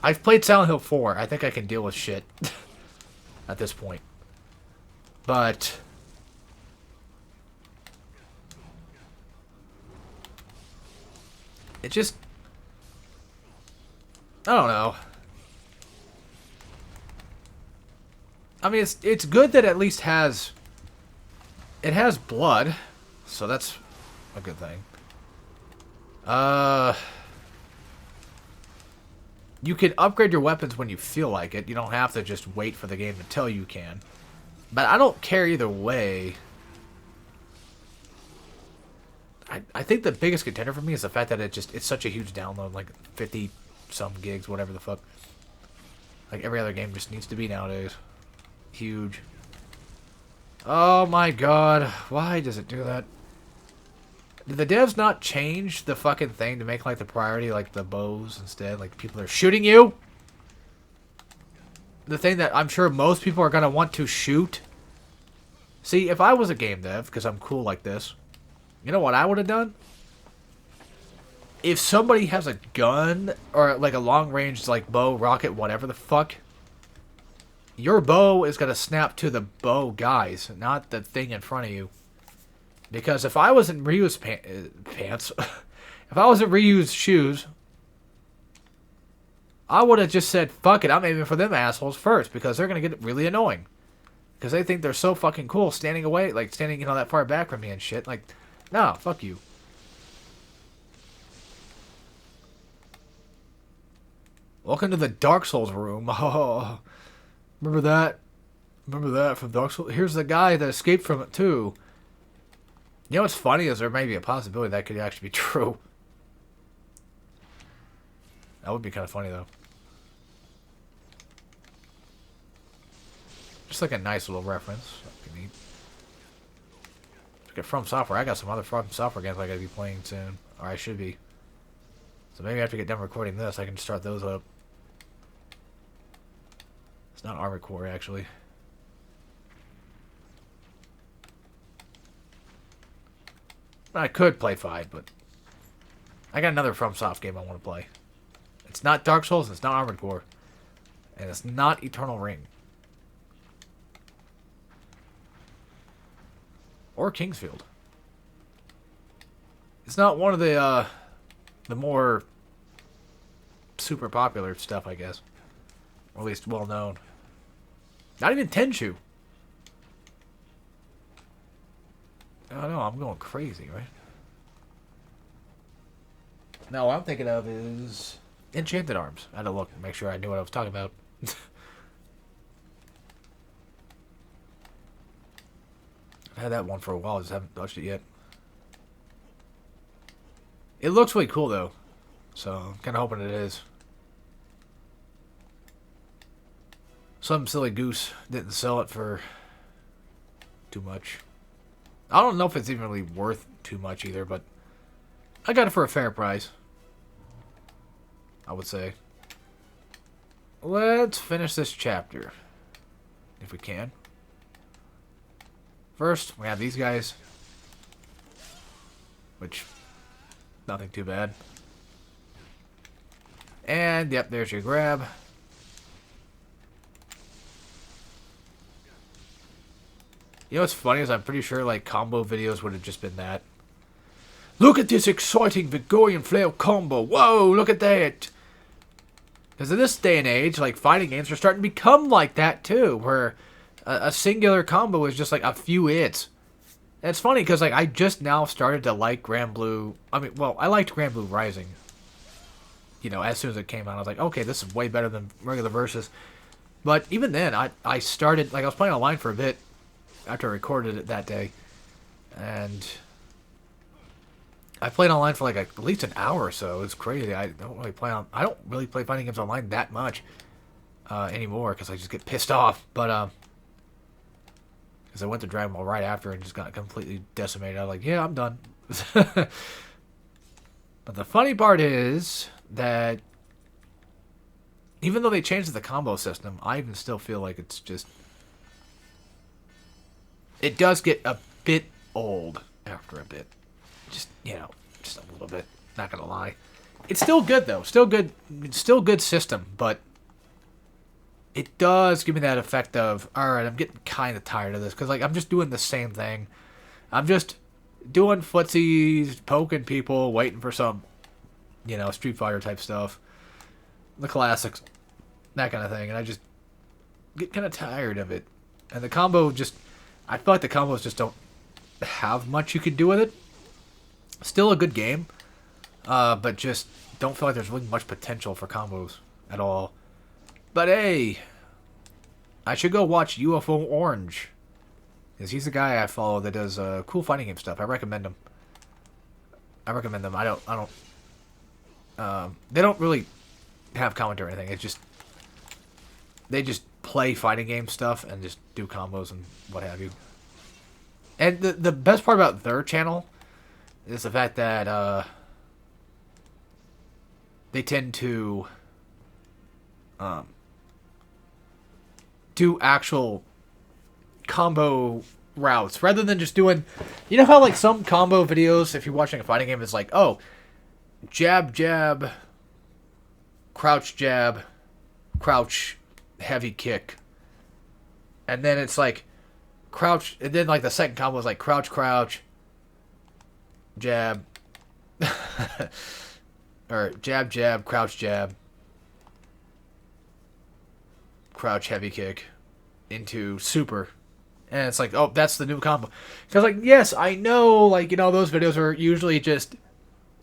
I've played Silent Hill 4. I think I can deal with shit at this point. But... it just... I don't know. I mean, it's good that it at least has... It has blood, so that's a good thing. You can upgrade your weapons when you feel like it. You don't have to just wait for the game to tell you can. But I don't care either way. I think the biggest contender for me is the fact that it's such a huge download, like 50 some gigs, whatever the fuck. Like every other game just needs to be nowadays. Huge. Oh my god, why does it do that? Did the devs not change the fucking thing to make like the priority like the bows instead? Like people are shooting you? The thing that I'm sure most people are gonna want to shoot. See, if I was a game dev, because I'm cool like this, you know what I would have done? If somebody has a gun, or like a long range like bow, rocket, whatever the fuck, your bow is going to snap to the bow guys, not the thing in front of you. Because if I was in reused pants, if I was in reused shoes, I would have just said, fuck it, I'm aiming for them assholes first, because they're going to get really annoying. Because they think they're so fucking cool standing away, like standing, that far back from me and shit. Like, no, fuck you. Welcome to the Dark Souls room. Oh, remember that? Remember that from Dark Souls? Here's the guy that escaped from it, too. You know what's funny is there may be a possibility that could actually be true. That would be kind of funny, though. Just like a nice little reference. That'd be neat. Look at From Software. I got some other From Software games I gotta be playing soon. Or I should be. So maybe after I get done recording this, I can start those up. It's not Armored Core, actually. I could play 5, but I got another FromSoft game I want to play. It's not Dark Souls, it's not Armored Core, and it's not Eternal Ring. Or Kingsfield. It's not one of the more super popular stuff, I guess. Or at least well known. Not even Tenchu. I don't know, I'm going crazy, right? No, what I'm thinking of is Enchanted Arms. I had to look and make sure I knew what I was talking about. I've had that one for a while, I just haven't touched it yet. It looks really cool, though. So, I'm kind of hoping it is. Some silly goose didn't sell it for too much. I don't know if it's even really worth too much either, but I got it for a fair price, I would say. Let's finish this chapter, if we can. First, we have these guys, which, nothing too bad. And, yep, there's your grab. You know what's funny is I'm pretty sure like combo videos would have just been that. Look at this exciting Vigorian flail combo. Whoa, look at that. Because in this day and age, like fighting games are starting to become like that too, where a singular combo is just like a few hits. And it's funny because like I just now started to like Grand Blue. I mean, well, I liked Grand Blue Rising. You know, as soon as it came out, I was like, okay, this is way better than regular Versus. But even then, I started, like I was playing online for a bit. After I recorded it that day, and I played online for like at least an hour or so. It's crazy. I don't really play fighting games online that much anymore because I just get pissed off. But because I went to Dragon Ball right after and just got completely decimated. I was like, yeah, I'm done. But the funny part is that even though they changed the combo system, I even still feel like it's just. It does get a bit old after a bit. Just, just a little bit. Not gonna lie. It's still good, though. Still good. Still good system, but it does give me that effect of, alright, I'm getting kind of tired of this. Because, like, I'm just doing the same thing. I'm just doing footsies, poking people, waiting for some, Street Fighter type stuff. The classics. That kind of thing. And I just get kind of tired of it. And the combo just... I feel like the combos just don't have much you could do with it. Still a good game, but just don't feel like there's really much potential for combos. at all. But hey, I should go watch UFO Orange. Because he's the guy I follow that does cool fighting game stuff. I recommend him. I recommend them. I don't. They don't really have commentary or anything. It's just they just play fighting game stuff and just do combos and what have you. And the best part about their channel is the fact that they tend to do actual combo routes rather than just doing, you know how like some combo videos, if you're watching a fighting game, it's like, oh, jab, jab, crouch, heavy kick. And then it's like crouch, and then like the second combo is like crouch, jab, or jab, crouch, heavy kick into super. And it's like, oh, that's the new combo. Because, like, yes, I know, like, you know, those videos are usually just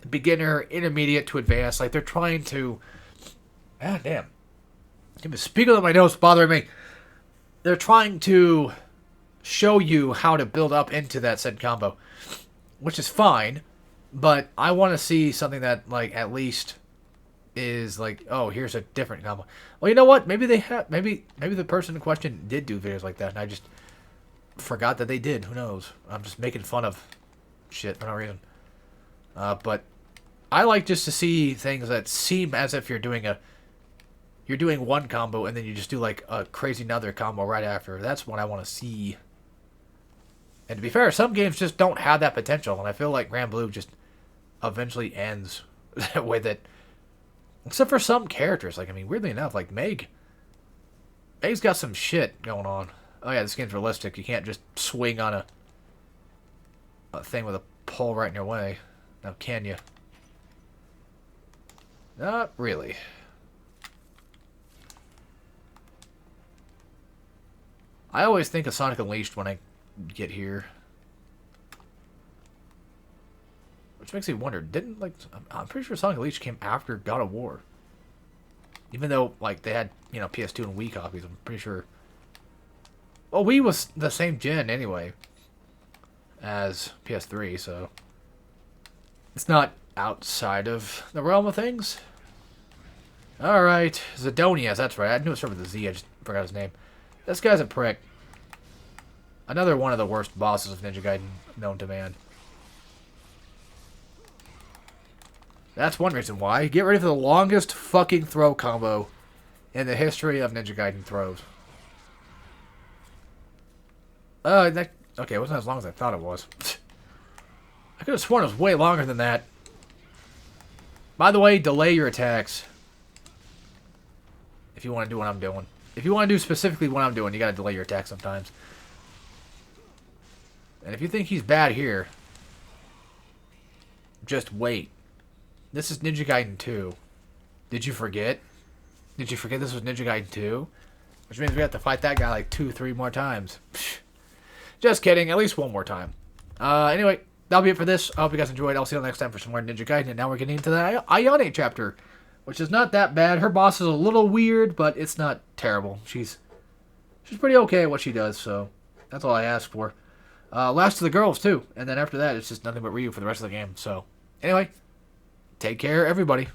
beginner, intermediate to advanced. Like, they're trying to... Ah, damn. Speaking of my nose bothering me. They're trying to show you how to build up into that said combo. Which is fine. But I want to see something that, like, at least is like, oh, here's a different combo. Well, you know what? Maybe they have... Maybe the person in question did do videos like that. And I just... forgot that they did. Who knows? I'm just making fun of shit for no reason. But I like just to see things that seem as if you're doing one combo and then you just do like a crazy another combo right after. That's what I want to see. And to be fair, some games just don't have that potential, and I feel like Grand Blue just eventually ends with it. Except for some characters. Like, I mean, weirdly enough, like Meg's got some shit going on. Oh yeah, this game's realistic. You can't just swing on a thing with a pole right in your way. Now, can you? Not really. I always think of Sonic Unleashed when I get here. Which makes me wonder, didn't, like, I'm pretty sure Sonic Unleashed came after God of War. Even though, like, they had, you know, PS2 and Wii copies, I'm pretty sure. Well, Wii was the same gen anyway as PS3, so it's not outside of the realm of things. Alright, Zidonius, that's right. I knew it started with a Z, I just forgot his name. This guy's a prick. Another one of the worst bosses of Ninja Gaiden known to man. That's one reason why. Get ready for the longest fucking throw combo in the history of Ninja Gaiden throws. Okay, it wasn't as long as I thought it was. I could have sworn it was way longer than that. By the way, delay your attacks. If you want to do what I'm doing. If you want to do specifically what I'm doing, you gotta delay your attacks sometimes. And if you think he's bad here, just wait. This is Ninja Gaiden 2. Did you forget? Did you forget this was Ninja Gaiden 2? Which means we have to fight that guy like 2-3 more times. Just kidding. At least one more time. Anyway, that'll be it for this. I hope you guys enjoyed. I'll see you next time for some more Ninja Gaiden. And now we're getting into the Ayane chapter, which is not that bad. Her boss is a little weird, but it's not terrible. She's pretty okay at what she does, so that's all I ask for. Last of the girls, too. And then after that, it's just nothing but Ryu for the rest of the game. So, anyway, take care, everybody.